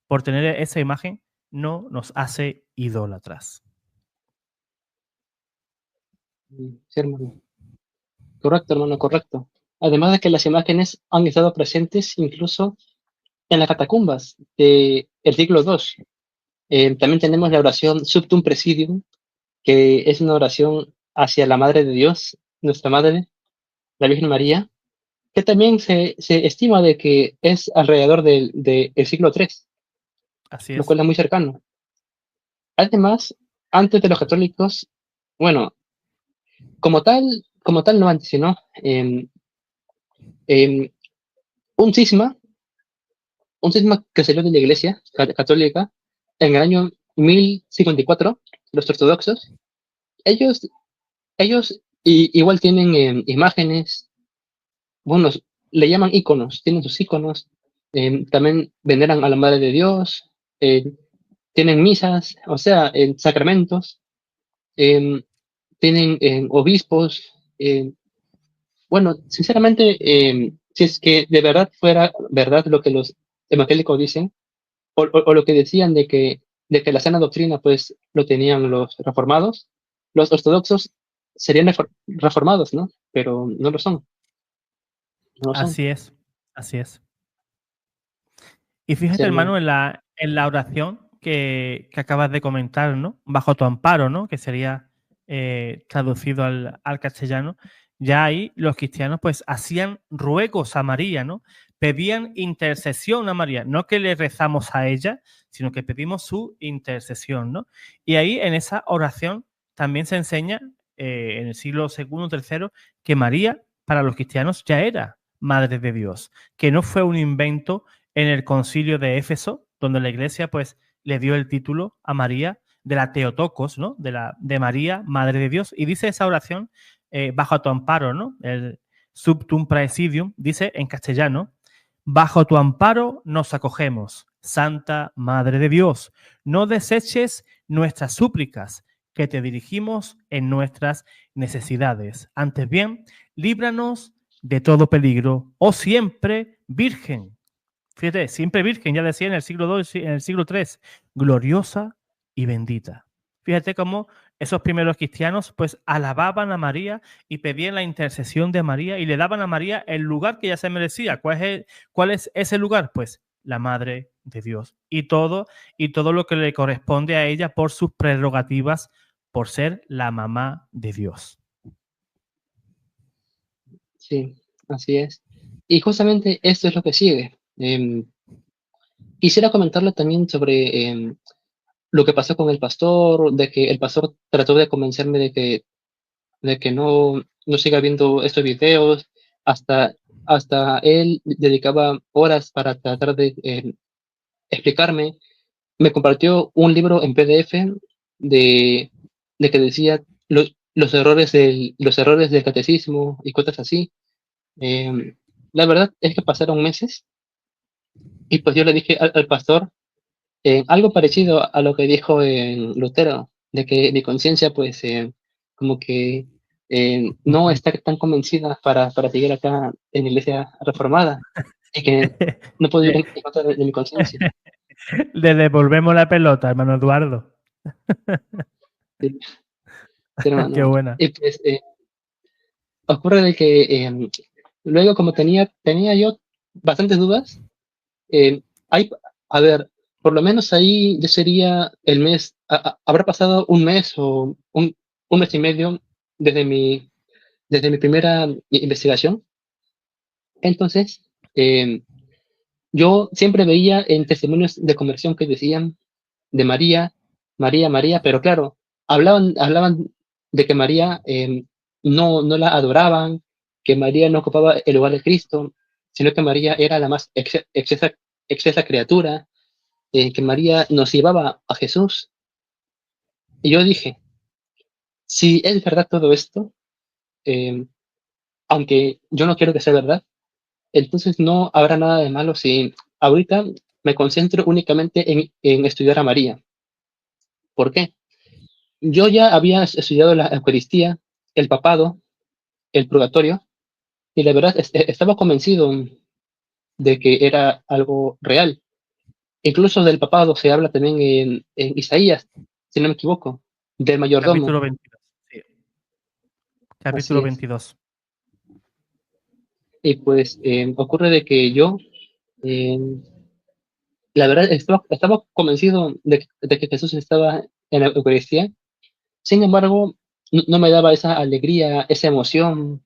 por tener esa imagen no nos hace idólatras. Sí, hermano. Correcto, hermano, correcto. Además de que las imágenes han estado presentes incluso en las catacumbas el siglo II. También tenemos la oración Subtum Presidium, que es una oración hacia la Madre de Dios, nuestra Madre, la Virgen María, que también se estima de que es alrededor del siglo III, Así lo es. cual es muy cercano. Además, antes de los católicos, bueno, como tal no antes, sino em, un cisma, un cisma que salió de la Iglesia católica en el año 1054, los ortodoxos, ellos, ellos igual tienen imágenes, bueno, le llaman íconos, tienen sus íconos, también veneran a la Madre de Dios, eh, tienen misas, o sea, sacramentos, em, tienen obispos. Bueno, sinceramente, si es que de verdad fuera verdad lo que los evangélicos dicen, o lo que decían de que la sana doctrina pues lo tenían los reformados, los ortodoxos serían reformados, ¿no? Pero no lo son, no lo son. Así es. Así es. Y Sí, fíjate, hermano. hermano, en la oración que acabas de comentar, ¿no? Bajo tu amparo, ¿no? Que sería traducido al castellano. Ya ahí los cristianos pues hacían ruegos a María, ¿no? Pedían intercesión a María. No que le rezamos a ella, sino que pedimos su intercesión, ¿no? Y ahí en esa oración también se enseña en el siglo segundo, tercero, que María para los cristianos ya era Madre de Dios, que no fue un invento en el concilio de Éfeso, donde la iglesia pues le dio el título a María de la Teotocos, ¿no? De María, Madre de Dios. Y dice esa oración bajo tu amparo, ¿no? El Subtum Praesidium, dice en castellano, bajo tu amparo nos acogemos, Santa Madre de Dios. No deseches nuestras súplicas, que te dirigimos en nuestras necesidades. Antes bien, líbranos de todo peligro, oh siempre Virgen. Fíjate, siempre virgen, ya decía en el siglo II, en el siglo III, gloriosa y bendita. Fíjate cómo esos primeros cristianos pues alababan a María y pedían la intercesión de María y le daban a María el lugar que ella se merecía. ¿Cuál es ese lugar? Pues la Madre de Dios. Y todo lo que le corresponde a ella por sus prerrogativas, por ser la mamá de Dios. Sí, así es. Y justamente esto es lo que sigue. Quisiera comentarle también sobre lo que pasó con el pastor, de que el pastor trató de convencerme de que no siga viendo estos videos, hasta, hasta él dedicaba horas para tratar de explicarme. Me compartió un libro en PDF de, de que decía los errores del catecismo y cosas así. La verdad es que pasaron meses y pues yo le dije al pastor algo parecido a lo que dijo Lutero, de que mi conciencia pues como que no está tan convencida para seguir acá en la iglesia reformada y que no puedo ir Le, en contra de mi conciencia. le devolvemos la pelota, hermano Eduardo. Sí, sí, Qué hermano. buena. Y pues ocurre de que luego como tenía yo bastantes dudas, hay, a ver, por lo menos ahí ya sería el mes, habrá pasado un mes o un mes y medio desde mi primera investigación. Entonces, yo siempre veía en testimonios de conversión que decían de María, María, María, pero claro, hablaban de que María no la adoraban, que María no ocupaba el lugar de Cristo, sino que María era la más excesa criatura, que María nos llevaba a Jesús. Y yo dije, si es verdad todo esto, eh, aunque yo no quiero que sea verdad, entonces no habrá nada de malo si ahorita me concentro únicamente en estudiar a María. ¿Por qué? Yo ya había estudiado la Eucaristía, el papado, el purgatorio, y la verdad estaba convencido de que era algo real. Incluso del papado se habla también en Isaías, si no me equivoco, del mayordomo. Capítulo 22. Sí. Así Capítulo es. 22. Y pues ocurre de que yo, eh, la verdad, estaba convencido de que Jesús estaba en la Eucaristía. Sin embargo, no me daba esa alegría, esa emoción.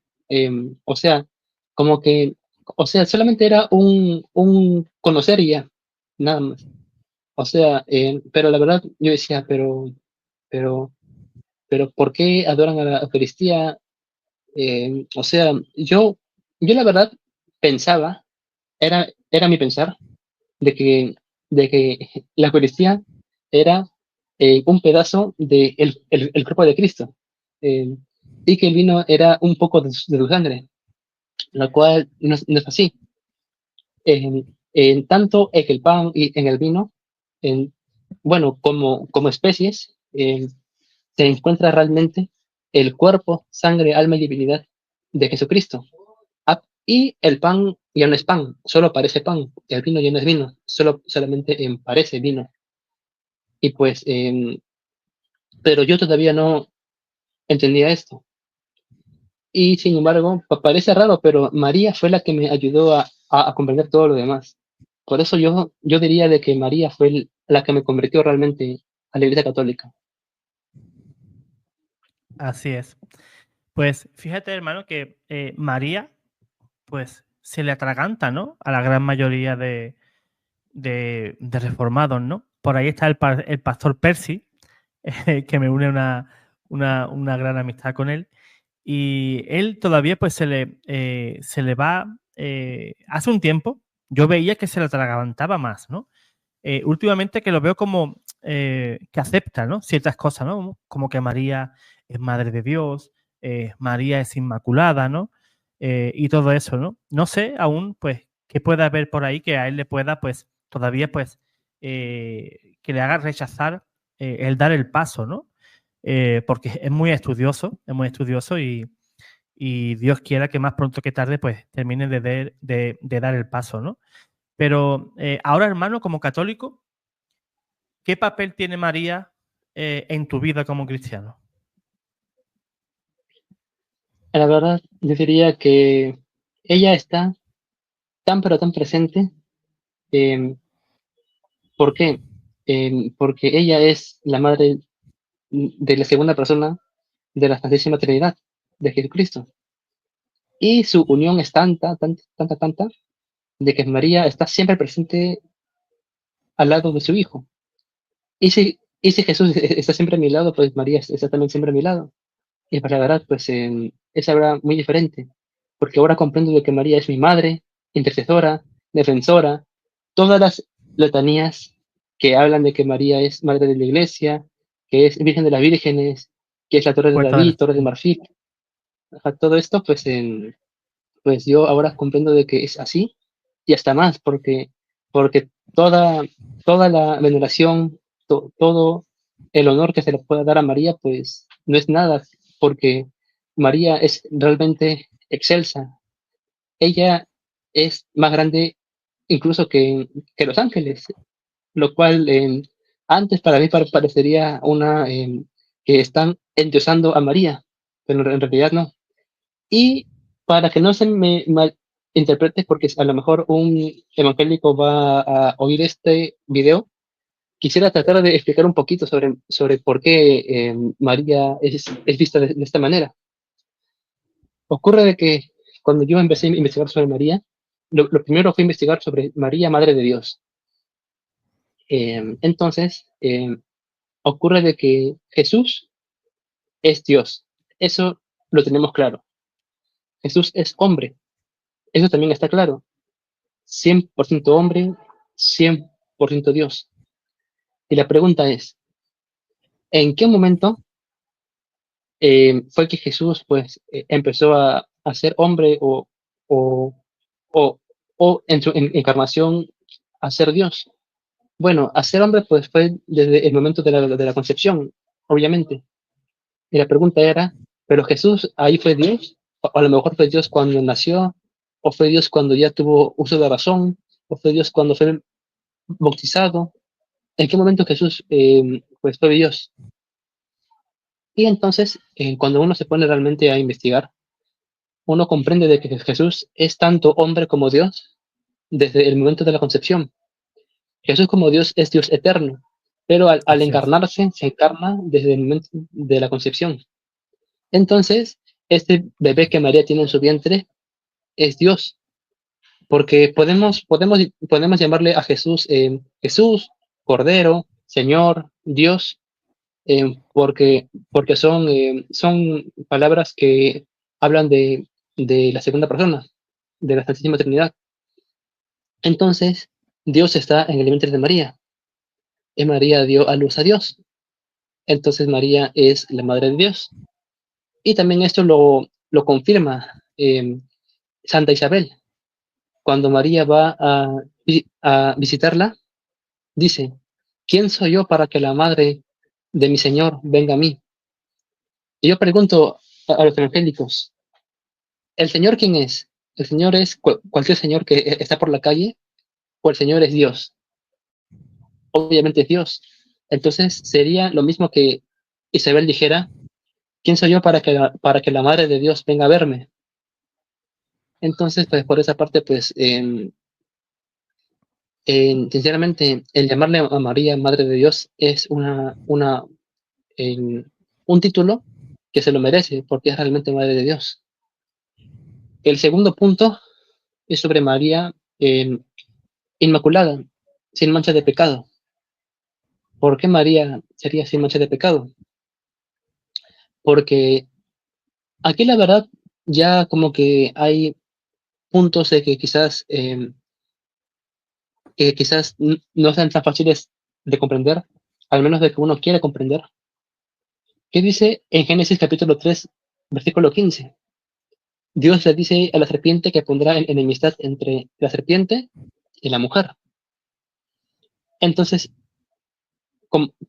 O sea, como que, o sea, solamente era un conocer y ya, nada más. O sea, pero la verdad, yo decía, pero, pero, ¿por qué adoran a la Eucaristía? O sea, yo la verdad pensaba, era mi pensar, de que, de que la Eucaristía era un pedazo del el cuerpo de Cristo, eh, y que el vino era un poco de su sangre, lo cual no es así. Tanto en el pan y en el vino, en, bueno, como especies, se encuentra realmente el cuerpo, sangre, alma y divinidad de Jesucristo. Y el pan ya no es pan, solo parece pan. El vino ya no es vino, solamente parece vino. Y pues, pero yo todavía no entendía esto. Y sin embargo, parece raro, pero María fue la que me ayudó a comprender todo lo demás. Por eso yo diría de que María fue la que me convirtió realmente a la Iglesia Católica. Así es. Pues fíjate, hermano, que María, pues se le atraganta, ¿no? A la gran mayoría de reformados, ¿no? Por ahí está el pastor Percy, que me une una gran amistad con él. Y él todavía pues se le va, hace un tiempo yo veía que se le atragantaba más, ¿no? Últimamente que lo veo como que acepta, ¿no? Ciertas cosas, ¿no? Como que María es madre de Dios, María es inmaculada, ¿no? Y todo eso, ¿no? No sé aún, pues, qué puede haber por ahí que a él le pueda, pues, todavía, pues, que le haga rechazar el dar el paso, ¿no? Porque es muy estudioso y Dios quiera que más pronto que tarde, pues, termine de dar el paso, ¿no? Pero ahora, hermano, como católico, ¿qué papel tiene María en tu vida como cristiano? La verdad, yo diría que ella está tan pero tan presente. eh, ¿Por qué? Porque ella es la madre de la segunda persona de la Santísima Trinidad, de Jesucristo. Y su unión es tanta, de que María está siempre presente al lado de su hijo. Y si Jesús está siempre a mi lado, pues María está también siempre a mi lado. Y para la verdad, pues es ahora muy diferente, porque ahora comprendo de que María es mi madre, intercesora, defensora, todas las letanías que hablan de que María es madre de la iglesia, que es Virgen de las Vírgenes, que es la Torre de Puerta del David, Torre de Espíritu. Marfil, todo esto, pues, pues yo ahora comprendo de que es así y hasta más, porque toda la veneración, todo el honor que se le pueda dar a María, pues no es nada, porque María es realmente excelsa. Ella es más grande incluso que los ángeles, lo cual antes para mí parecería que están endiosando a María, pero en realidad no. Y para que no se me malinterprete, porque a lo mejor un evangélico va a oír este video, quisiera tratar de explicar un poquito sobre por qué María es vista de esta manera. Ocurre de que cuando yo empecé a investigar sobre María, lo primero fue investigar sobre María, Madre de Dios. Entonces, ocurre de que Jesús es Dios. Eso lo tenemos claro. Jesús es hombre. Eso también está claro. 100% hombre, 100% Dios. Y la pregunta es, ¿en qué momento fue que Jesús pues empezó a ser hombre o, o, o en su encarnación a ser Dios? Bueno, a ser hombre pues fue desde el momento de la concepción, obviamente. Y la pregunta era, ¿pero Jesús ahí fue Dios? O a lo mejor fue Dios cuando nació, o fue Dios cuando ya tuvo uso de razón, o fue Dios cuando fue bautizado. ¿En qué momento Jesús pues fue Dios? Y entonces, cuando uno se pone realmente a investigar, uno comprende de que Jesús es tanto hombre como Dios desde el momento de la concepción. Jesús como Dios es Dios eterno, pero al Así es. encarnarse, se encarna desde el momento de la concepción. Entonces, este bebé que María tiene en su vientre es Dios, porque podemos llamarle a Jesús Jesús, Cordero, Señor, Dios, porque son palabras que hablan de la segunda persona, de la Santísima Trinidad. Entonces, Dios está en el vientre de María, y María dio a luz a Dios. Entonces, María es la Madre de Dios. Y también esto lo confirma Santa Isabel. Cuando María va a visitarla, dice, ¿quién soy yo para que la madre de mi Señor venga a mí? Y yo pregunto a los evangélicos, ¿el Señor quién es? ¿El Señor es cualquier Señor que está por la calle? ¿O el Señor es Dios? Obviamente es Dios. Entonces sería lo mismo que Isabel dijera, ¿quién soy yo para que la madre de Dios venga a verme? Entonces, pues por esa parte, pues sinceramente, el llamarle a María Madre de Dios es eh, un título que se lo merece porque es realmente Madre de Dios. El segundo punto es sobre María Inmaculada, sin mancha de pecado. ¿Por qué María sería sin mancha de pecado? Porque aquí la verdad ya como que hay puntos de que quizás no sean tan fáciles de comprender, al menos de que uno quiere comprender. ¿Qué dice en Génesis capítulo 3 versículo 15? Dios le dice a la serpiente que pondrá enemistad entre la serpiente y la mujer. Entonces,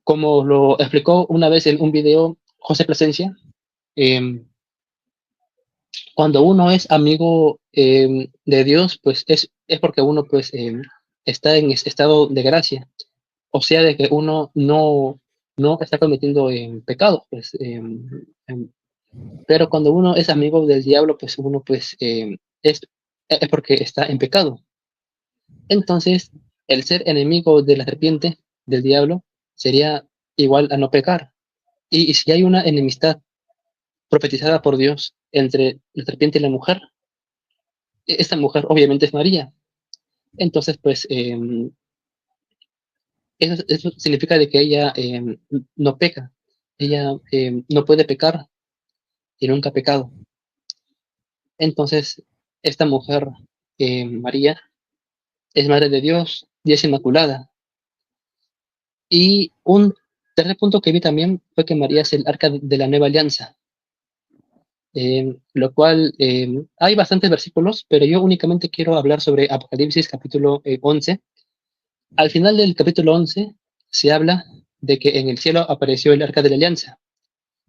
como lo explicó una vez en un video José Plasencia, eh, cuando uno es amigo de Dios, pues es porque uno pues está en estado de gracia, o sea, de que uno no está cometiendo pecado, pues, pero cuando uno es amigo del diablo, pues uno pues es porque está en pecado. Entonces, el ser enemigo de la serpiente, del diablo, sería igual a no pecar. Y si hay una enemistad profetizada por Dios entre la serpiente y la mujer, esta mujer obviamente es María. Entonces, pues, eso significa de que ella no peca. Ella no puede pecar y nunca ha pecado. Entonces, esta mujer, María, es Madre de Dios y es inmaculada. Y un tercer punto que vi también fue que María es el arca de la nueva alianza, lo cual hay bastantes versículos, pero yo únicamente quiero hablar sobre Apocalipsis capítulo 11. Al final del capítulo 11 se habla de que en el cielo apareció el arca de la alianza.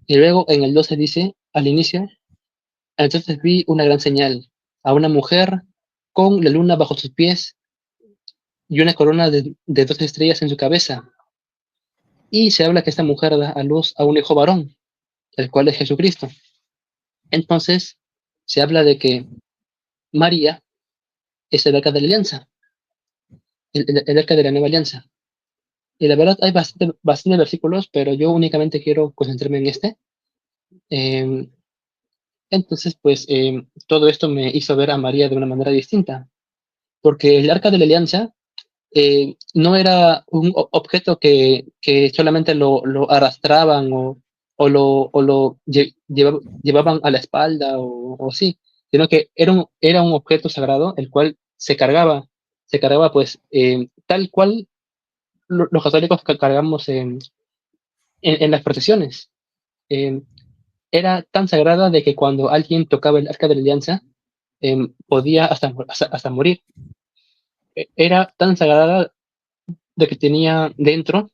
Y luego en el 12 dice, al inicio, entonces vi una gran señal, a una mujer con la luna bajo sus pies y una corona de 12 estrellas en su cabeza. Y se habla que esta mujer da a luz a un hijo varón, el cual es Jesucristo. Entonces, se habla de que María es el arca de la alianza, el arca de la nueva alianza. Y la verdad hay bastante versículos, pero yo únicamente quiero concentrarme en este. Eh, entonces, pues todo esto me hizo ver a María de una manera distinta, porque el arca de la alianza no era un objeto que solamente lo arrastraban o lo llevaban a la espalda o sí, sino que era un objeto sagrado el cual se cargaba pues tal cual los católicos cargamos en las procesiones. Eh, Era tan sagrada de que cuando alguien tocaba el arca de la alianza, podía hasta morir. Era tan sagrada de que tenía dentro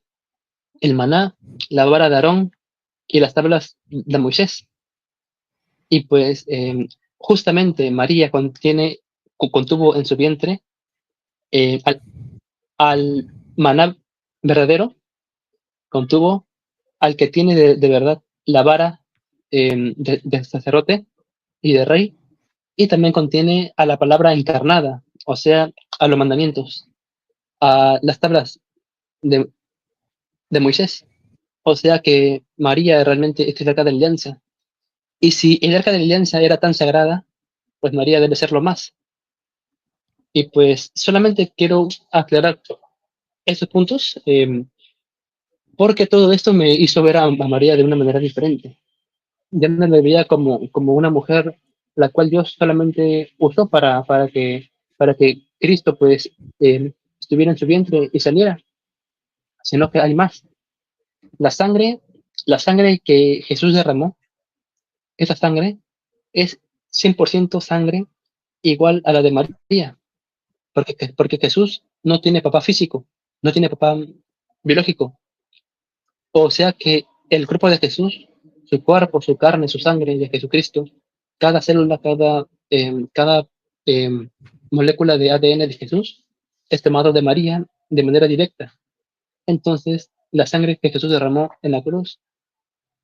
el maná, la vara de Aarón y las tablas de Moisés. Y pues justamente María contuvo en su vientre eh, al, al maná verdadero, contuvo al que tiene de verdad la vara de sacerdote y de rey, y también contiene a la palabra encarnada, o sea, a los mandamientos. a las tablas de, de Moisés. O sea que María realmente es el arca de la alianza. Y si el arca de la alianza era tan sagrada, pues María debe serlo más. Y pues solamente quiero aclarar esos puntos, porque todo esto me hizo ver a María de una manera diferente. Ya no la veía como una mujer la cual Dios solamente usó para que Cristo pues estuviera en su vientre y saliera, sino que hay más. La sangre, la sangre que Jesús derramó, esa sangre es 100% sangre igual a la de María, porque Jesús no tiene papá físico, no tiene papá biológico. O sea que el cuerpo de Jesús, su cuerpo, su carne, su sangre de Jesucristo, cada célula, cada molécula de ADN de Jesús es tomado de María de manera directa. Entonces, la sangre que Jesús derramó en la cruz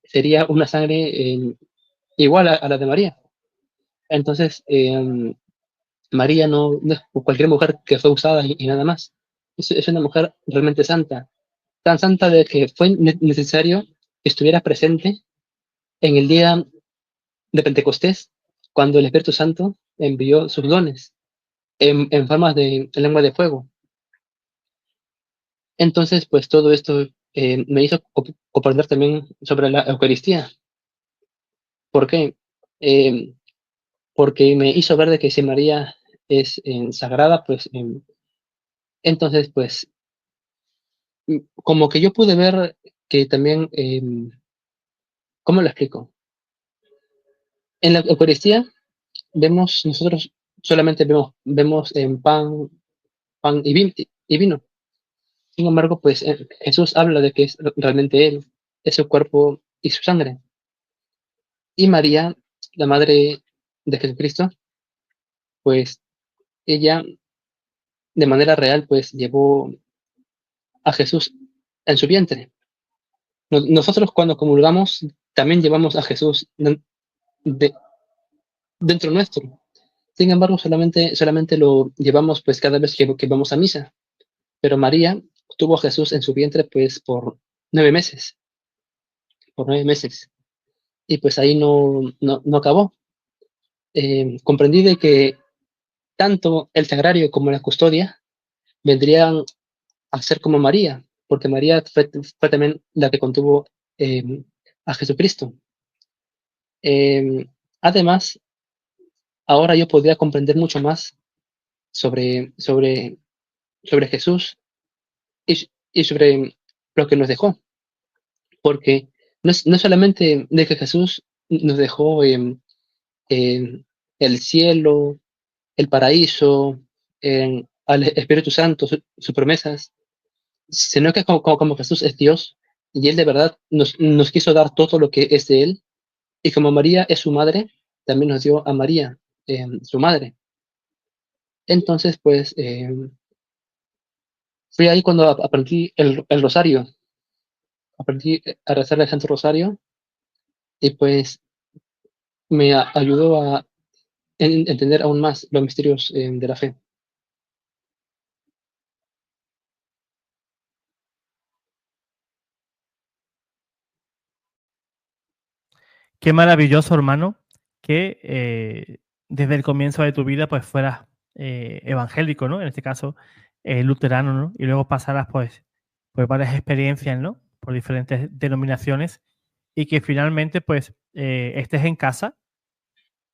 sería una sangre igual a la de María. Entonces, María no es cualquier mujer que fue usada y nada más. Es una mujer realmente santa, tan santa de que fue necesario que estuviera presente en el día de Pentecostés, cuando el Espíritu Santo envió sus dones en formas de lengua de fuego. Entonces, pues todo esto me hizo comprender también sobre la Eucaristía. ¿Por qué? Eh, Porque me hizo ver de que si María es sagrada, pues entonces, pues como que yo pude ver que también, ¿cómo lo explico? En la Eucaristía vemos, nosotros solamente vemos en pan y vino. Sin embargo, pues Jesús habla de que es realmente Él, es su cuerpo y su sangre. Y María, la madre de Jesucristo, pues ella de manera real, pues llevó a Jesús en su vientre. Nosotros cuando comulgamos también llevamos a Jesús de- dentro nuestro. Sin embargo, solamente lo llevamos pues cada vez que vamos a misa. Pero María tuvo a Jesús en su vientre pues por 9 meses, por 9 meses. Y pues ahí no acabó. Comprendí de que tanto el sagrario como la custodia vendrían a ser como María, porque María fue también la que contuvo eh, a Jesucristo. Eh, Además, ahora yo podría comprender mucho más sobre Jesús y sobre lo que nos dejó, porque no solamente de que Jesús nos dejó el cielo, el paraíso, al Espíritu Santo, sus promesas, sino que como Jesús es Dios y Él de verdad nos quiso dar todo lo que es de Él, y como María es su madre, también nos dio a María, su madre. Entonces, pues, fui ahí cuando aprendí el rosario, aprendí a rezar el Santo Rosario y pues me ayudó a entender aún más los misterios de la fe. Qué maravilloso, hermano, que desde el comienzo de tu vida pues fueras evangélico, ¿no? En este caso, luterano, ¿no? Y luego pasaras pues varias experiencias, ¿no? Por diferentes denominaciones y que finalmente pues estés en casa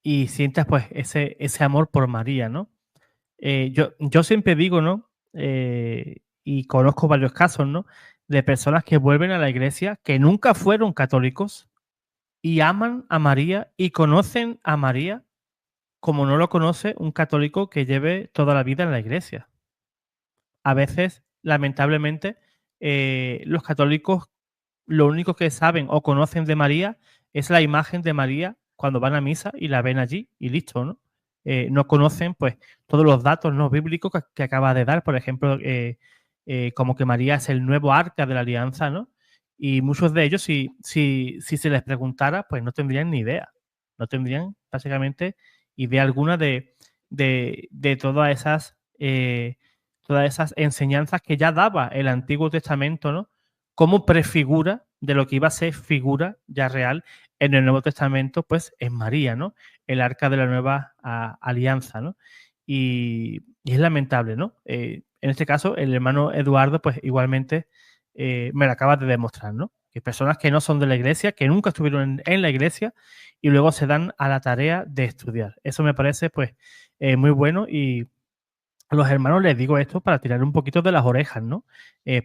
y sientas pues ese amor por María, ¿no? Yo siempre digo, ¿no? Y conozco varios casos, ¿no? De personas que vuelven a la iglesia que nunca fueron católicos y aman a María y conocen a María como no lo conoce un católico que lleve toda la vida en la iglesia. A veces, lamentablemente, los católicos lo único que saben o conocen de María es la imagen de María cuando van a misa y la ven allí y listo, ¿no? No conocen pues todos los datos no bíblicos que acaba de dar, por ejemplo, como que María es el nuevo arca de la alianza, ¿no? Y muchos de ellos, si se les preguntara, pues no tendrían ni idea. No tendrían básicamente idea alguna de todas esas todas esas enseñanzas que ya daba el Antiguo Testamento, ¿no? Como prefigura de lo que iba a ser figura ya real en el Nuevo Testamento, pues en María, ¿no? El arca de la nueva alianza, ¿no? Y es lamentable, ¿no? En este caso, el hermano Eduardo, pues igualmente me lo acaba de demostrar, ¿no? Que personas que no son de la iglesia, que nunca estuvieron en la iglesia y luego se dan a la tarea de estudiar. Eso me parece, pues, muy bueno y a los hermanos les digo esto para tirar un poquito de las orejas, ¿no?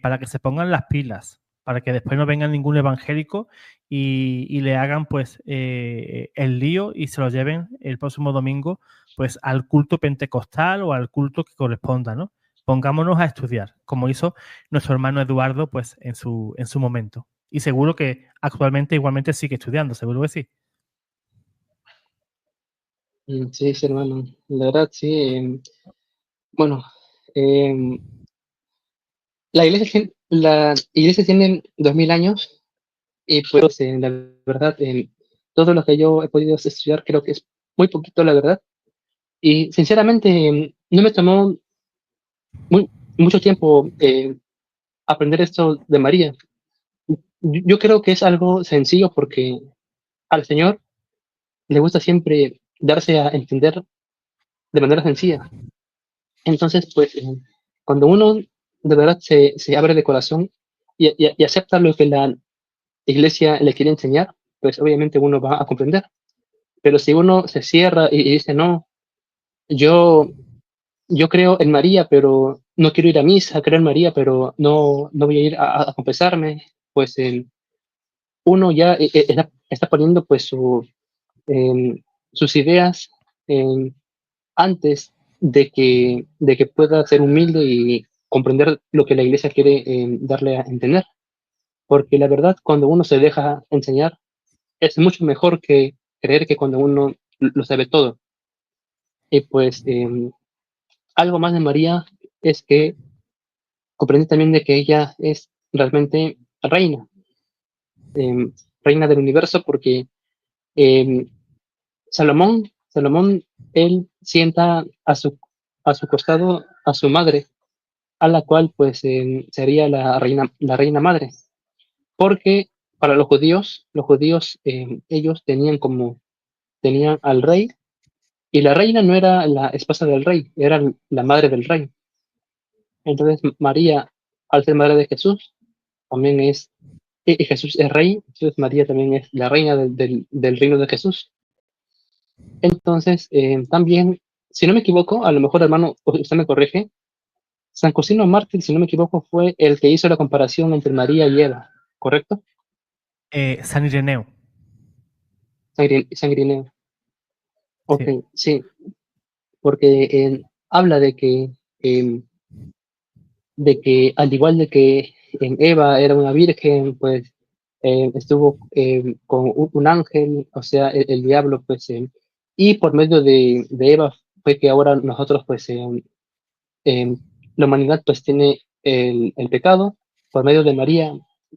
Para que se pongan las pilas, para que después no venga ningún evangélico y le hagan pues el lío y se lo lleven el próximo domingo pues al culto pentecostal o al culto que corresponda, ¿no? Pongámonos a estudiar, como hizo nuestro hermano Eduardo pues en su momento. Y seguro que actualmente igualmente sigue estudiando, seguro que sí. Sí, sí, hermano. La verdad, sí. Bueno, em, la iglesia tiene 2000 años y pues la verdad, todo lo que yo he podido estudiar creo que es muy poquito, la verdad. Y sinceramente, no me tomó mucho tiempo aprender esto de María. Yo creo que es algo sencillo porque al Señor le gusta siempre darse a entender de manera sencilla. Entonces, pues, cuando uno de verdad se abre de corazón y acepta lo que la iglesia le quiere enseñar, pues obviamente uno va a comprender. Pero si uno se cierra y dice, no, yo, yo creo en María, pero no quiero ir a misa, creo en María, pero no voy a ir a confesarme, pues uno ya está poniendo pues sus ideas em, antes de que pueda ser humilde y comprender lo que la iglesia quiere darle a entender. Porque la verdad, cuando uno se deja enseñar, es mucho mejor que creer que cuando uno lo sabe todo. Y pues algo más de María es que comprendí también de que ella es realmente reina, em, reina del universo, porque em, Salomón, él sienta a su costado a su madre, a la cual pues sería la reina madre, porque para los judíos ellos tenían al rey y la reina no era la esposa del rey, era la madre del rey. Entonces María, al ser madre de Jesús, también y Jesús es rey, entonces María también es la reina del reino de Jesús. Entonces también, si no me equivoco, a lo mejor hermano, usted me corrige, San Cosimo Mártir, si no me equivoco, fue el que hizo la comparación entre María y Eva, ¿correcto? San Ireneo, Sangrineo. Ok, sí. sí, porque habla em, de que al igual de que Eva era una virgen, pues estuvo con un ángel, o sea, el diablo, pues, y por medio de Eva fue que ahora nosotros, pues, em, la humanidad, pues, tiene el pecado, por medio de María,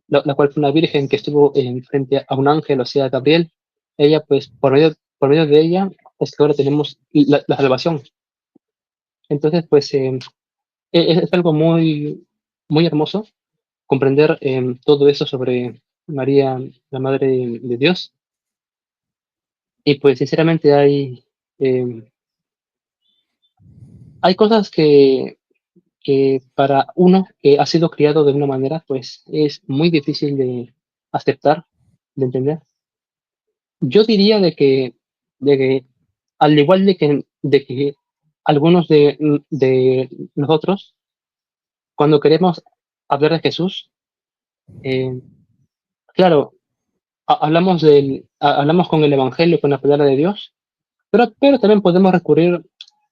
la cual fue una virgen que estuvo frente a un ángel, o sea, Gabriel. Ella, pues, por medio de ella, es que ahora tenemos la salvación. Entonces, pues, es algo muy, muy hermoso comprender todo eso sobre María, la Madre de Dios. Y pues sinceramente hay cosas que para uno que ha sido criado de una manera, pues es muy difícil de aceptar, de entender. Yo diría de que al igual de que algunos de nosotros, cuando queremos hablar de Jesús, eh, claro, hablamos con el Evangelio, con la palabra de Dios, pero también podemos recurrir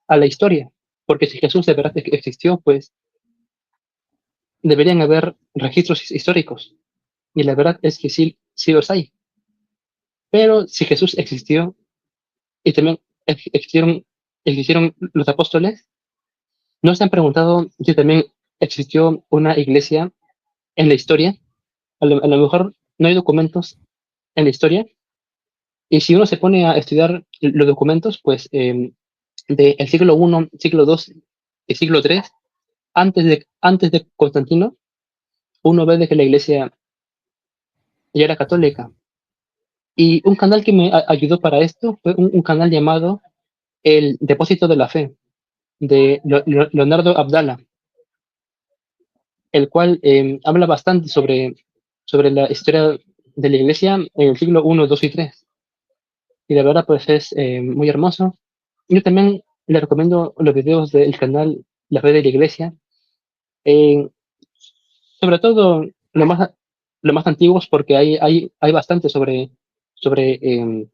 a la historia, porque si Jesús de verdad existió, pues deberían haber registros históricos, y la verdad es que sí, sí los hay. Pero si Jesús existió y también existieron los apóstoles, ¿no se han preguntado si también existió una iglesia en la historia? A lo mejor no hay documentos en la historia, y si uno se pone a estudiar los documentos, pues del siglo I, siglo II y siglo III, antes de Constantino, uno ve de que la iglesia ya era católica. Y un canal que me ayudó para esto fue un canal llamado El Depósito de la Fe, de Leonardo Abdala, el cual habla bastante sobre la historia de la iglesia en el siglo I, II y III. Y la verdad, pues es muy hermoso. Yo también le recomiendo los videos del canal La Fe de la Iglesia, eh, sobre todo lo más antiguos, porque hay bastante sobre, sobre,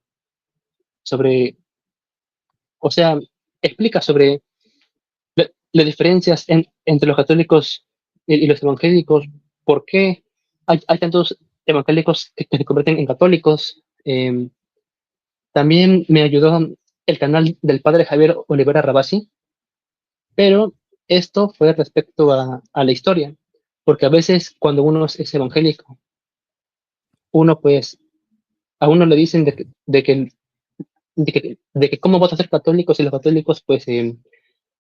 o sea, explica sobre las diferencias entre los católicos y los evangélicos, por qué hay tantos evangélicos que se convierten en católicos. También me ayudó el canal del padre Javier Olivera Rabasi, pero esto fue respecto a la historia, porque a veces cuando uno es evangélico, uno pues, a uno le dicen de que cómo vas a ser católico si los católicos pues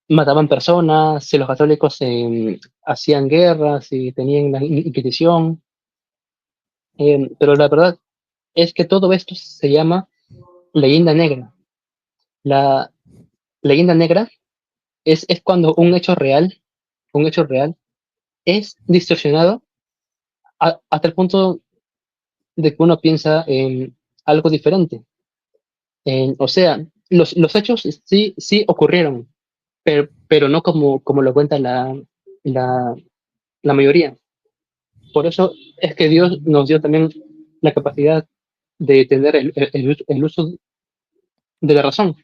mataban personas, si los católicos hacían guerras y tenían la Inquisición. Pero la verdad es que todo esto se llama leyenda negra. La leyenda negra es cuando un hecho real es distorsionado hasta el punto de que uno piensa en algo diferente. O sea, los hechos sí ocurrieron, pero no como lo cuenta la, la mayoría. Por eso es que Dios nos dio también la capacidad de tener el uso de la razón,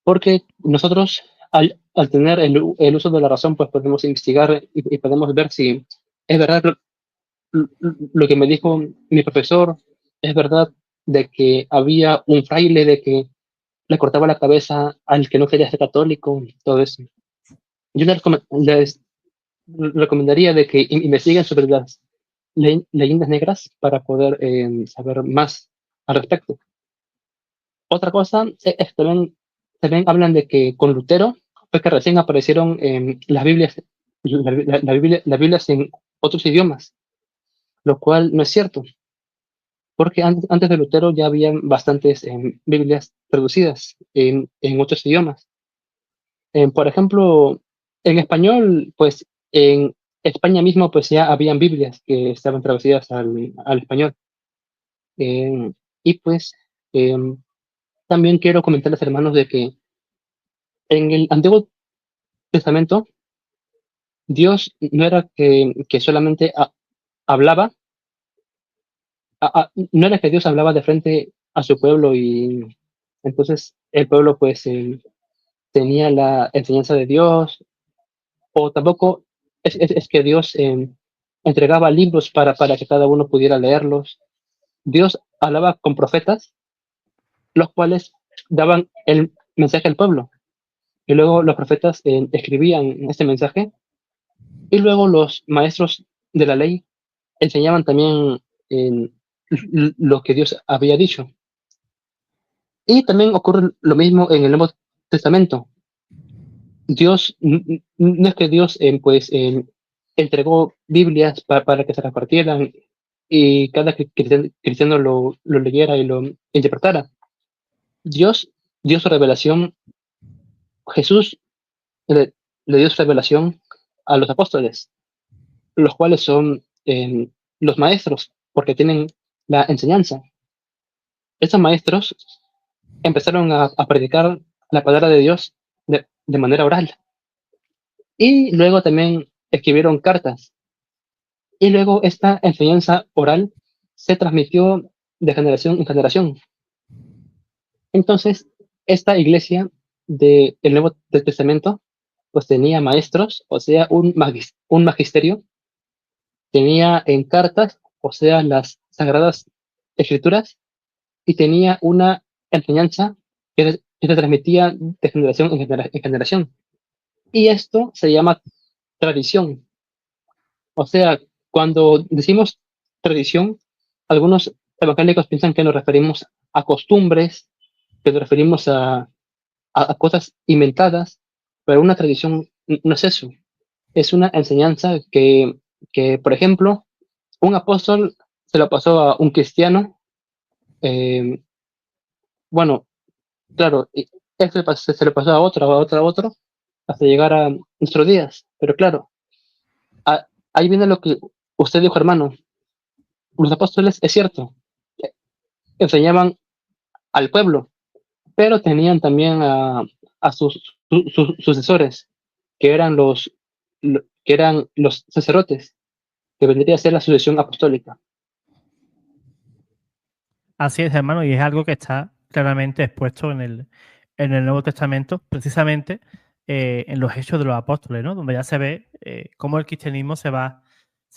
porque nosotros al tener el uso de la razón, pues podemos investigar y podemos ver si es verdad lo que me dijo mi profesor, es verdad de que había un fraile de que le cortaba la cabeza al que no quería ser católico, todo eso. Yo les recomendaría de que investiguen sobre las leyendas negras para poder saber más al respecto. Otra cosa es que también hablan de que con Lutero fue que recién aparecieron las Biblias en otros idiomas, lo cual no es cierto, porque antes de Lutero ya habían bastantes Biblias traducidas en otros idiomas. Por ejemplo, en español, pues en España mismo pues ya habían Biblias que estaban traducidas al español. Eh, y pues em, también quiero comentarles, hermanos, de que en el Antiguo Testamento Dios no era que solamente hablaba, no era que Dios hablaba de frente a su pueblo y entonces el pueblo pues tenía la enseñanza de Dios, o tampoco es que Dios entregaba libros para que cada uno pudiera leerlos. Dios hablaba con profetas, los cuales daban el mensaje al pueblo. Y luego los profetas escribían este mensaje. Y luego los maestros de la ley enseñaban también lo que Dios había dicho. Y también ocurre lo mismo en el Nuevo Testamento. Dios, no es que Dios pues entregó Biblias para que se repartieran y cada cristiano lo leyera y lo interpretara. Dios dio su revelación, Jesús le dio su revelación a los apóstoles, los cuales son los maestros, porque tienen la enseñanza. Estos maestros empezaron a predicar la palabra de Dios de manera oral y luego también escribieron cartas. Y luego esta enseñanza oral se transmitió de generación en generación. Entonces, esta iglesia del Nuevo Testamento, pues tenía maestros, o sea, un magisterio, tenía en cartas, o sea, las sagradas escrituras, y tenía una enseñanza que se transmitía de generación en generación. Y esto se llama tradición. O sea, cuando decimos tradición, algunos evangélicos piensan que nos referimos a costumbres, que nos referimos a cosas inventadas, pero una tradición no es eso. es una enseñanza por ejemplo, un apóstol se lo pasó a un cristiano. eh, bueno, claro, y eso se lo pasó a otro, a otro, a otro, hasta llegar a nuestros días. Pero claro, ahí viene lo que usted dijo, hermano. Los apóstoles, es cierto, enseñaban al pueblo, pero tenían también a sus sucesores, que eran los sacerdotes, que vendría a ser la sucesión apostólica. Así es, hermano, y es algo que está claramente expuesto en el Nuevo Testamento, precisamente en los Hechos de los Apóstoles, ¿no? Donde ya se ve cómo el cristianismo se va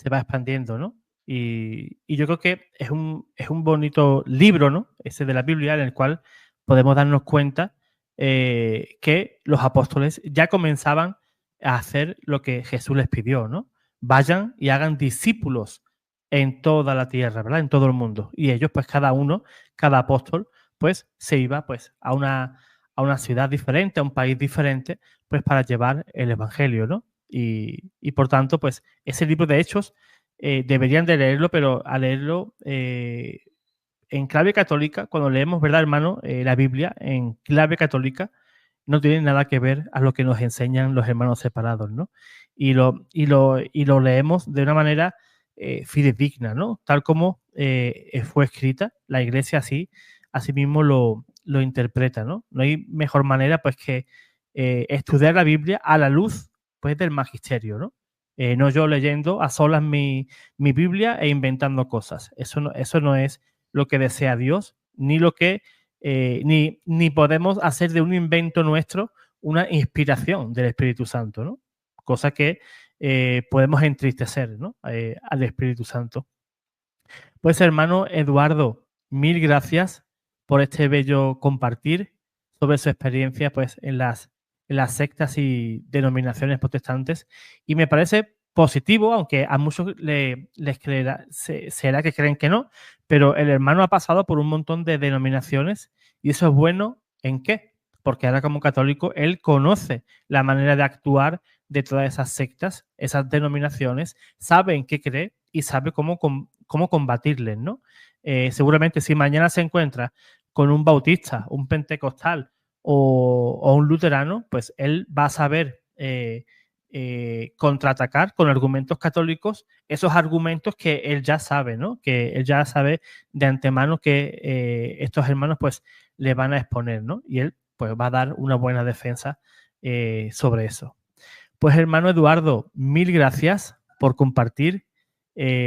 expandiendo, ¿no? Y yo creo que es un bonito libro, ¿no? Ese de la Biblia, en el cual podemos darnos cuenta que los apóstoles ya comenzaban a hacer lo que Jesús les pidió, ¿no? Vayan y hagan discípulos en toda la tierra, ¿verdad? En todo el mundo. Y ellos, pues cada uno, cada apóstol, pues se iba pues a una ciudad diferente, a un país diferente, pues para llevar el Evangelio, ¿no? Y por tanto, pues ese libro de Hechos deberían de leerlo, pero a leerlo en clave católica, cuando leemos, ¿verdad, hermano? La Biblia en clave católica no tiene nada que ver a lo que nos enseñan los hermanos separados, ¿no? Y lo leemos de una manera fidedigna, ¿no? Tal como fue escrita, la iglesia así mismo lo interpreta, ¿no? No hay mejor manera pues que estudiar la Biblia a la luz pues del magisterio, ¿no? No yo leyendo a solas mi Biblia e inventando cosas. Eso no es lo que desea Dios, ni lo que ni podemos hacer de un invento nuestro una inspiración del Espíritu Santo, ¿no? Cosa que podemos entristecer, ¿no? Al Espíritu Santo. Pues hermano Eduardo, mil gracias por este bello compartir sobre su experiencia pues, en las sectas y denominaciones protestantes. Y me parece positivo, aunque a muchos les creerá, será que creen que no, pero el hermano ha pasado por un montón de denominaciones y eso es bueno ¿en qué? Porque ahora como católico él conoce la manera de actuar de todas esas sectas, esas denominaciones, sabe en qué cree y sabe cómo combatirles, ¿no? Seguramente si mañana se encuentra con un bautista, un pentecostal o un luterano, pues él va a saber contraatacar con argumentos católicos esos argumentos que él ya sabe, ¿no? Que él ya sabe de antemano que estos hermanos pues le van a exponer, ¿no? Y él pues va a dar una buena defensa sobre eso. Pues hermano Eduardo, mil gracias por compartir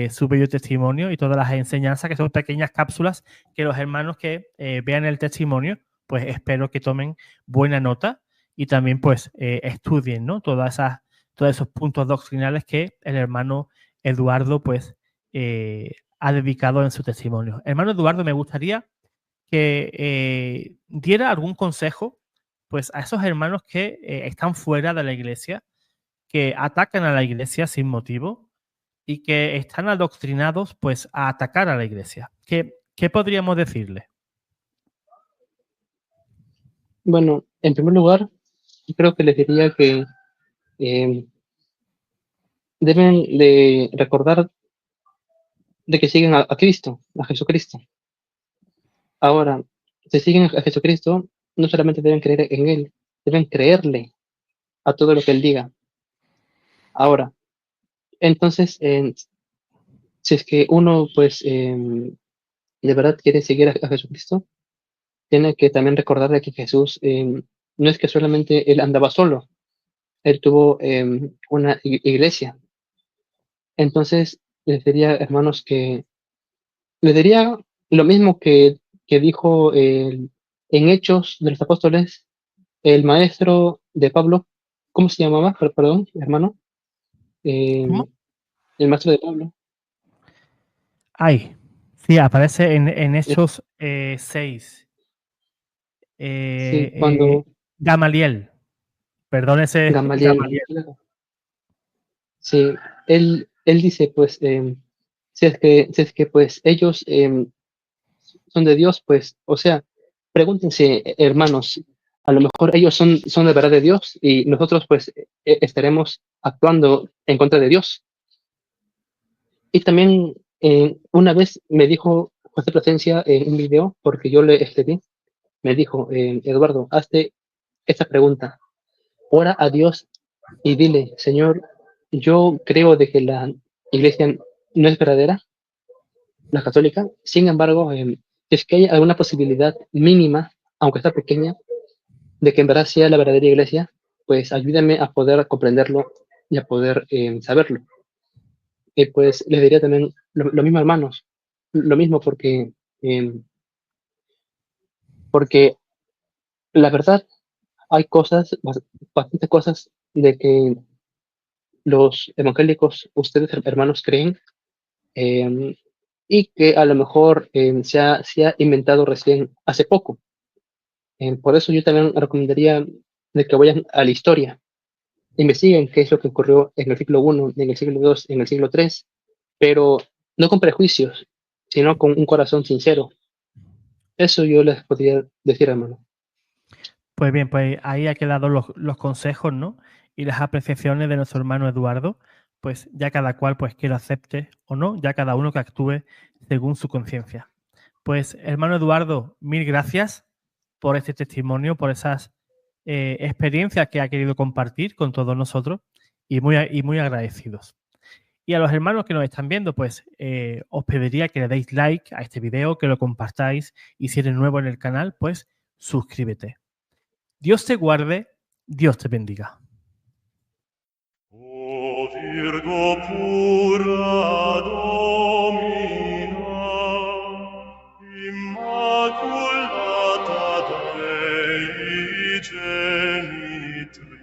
su bello testimonio y todas las enseñanzas, que son pequeñas cápsulas que los hermanos que vean el testimonio, pues espero que tomen buena nota y también pues estudien, ¿no? Todos esos puntos doctrinales que el hermano Eduardo pues ha dedicado en su testimonio. Hermano Eduardo, me gustaría que diera algún consejo pues a esos hermanos que están fuera de la iglesia, que atacan a la iglesia sin motivo y que están adoctrinados pues a atacar a la iglesia. ¿Qué podríamos decirle? Bueno, en primer lugar, creo que les diría que eh, deben de recordar de que siguen a Cristo, a Jesucristo. Ahora, si siguen a Jesucristo, no solamente deben creer en Él, deben creerle a todo lo que Él diga. Ahora, entonces, si es que uno, pues, de verdad quiere seguir a Jesucristo, tiene que también recordar de que Jesús no es que solamente Él andaba solo, Él tuvo una iglesia. Entonces, les diría, hermanos, les diría lo mismo que dijo en Hechos de los Apóstoles, el maestro de Pablo. ¿Cómo se llamaba? Perdón, hermano. ¿Cómo? El maestro de Pablo. Ay, sí, aparece en Hechos 6. Sí, cuando Gamaliel, perdón ese Gamaliel, Gamaliel. claro. Sí, él dice, pues, si es que pues ellos son de Dios, pues, o sea, pregúntense, hermanos, a lo mejor ellos son de verdad de Dios y nosotros, pues, estaremos actuando en contra de Dios. Y también una vez me dijo José Plasencia en un video, porque yo le escribí, me dijo, Eduardo, hazte esta pregunta, ora a Dios y dile, Señor, yo creo de que la iglesia no es verdadera, la católica, sin embargo, es que hay alguna posibilidad mínima, aunque está pequeña, de que en verdad sea la verdadera iglesia, pues ayúdame a poder comprenderlo y a poder saberlo. Y pues les diría también lo mismo, hermanos, lo mismo eh, porque la verdad hay cosas, bastantes cosas de que los evangélicos, ustedes hermanos, creen eh, y que a lo mejor se ha inventado recién hace poco. Por eso yo también recomendaría de que vayan a la historia, investiguen qué es lo que ocurrió en el siglo I, en el siglo II, en el siglo III, pero no con prejuicios, sino con un corazón sincero. Eso yo les podría decir, hermano. Pues bien, pues ahí ha quedado los consejos, ¿no? Y las apreciaciones de nuestro hermano Eduardo, pues ya cada cual pues que lo acepte o no, ya cada uno que actúe según su conciencia. Pues hermano Eduardo, mil gracias por este testimonio, por esas experiencias que ha querido compartir con todos nosotros y muy agradecidos. Y a los hermanos que nos están viendo, pues os pediría que le deis like a este video, que lo compartáis y si eres nuevo en el canal, pues suscríbete. Dios te guarde, Dios te bendiga. O Virgo pura Domina, Immaculata Dei Genitri,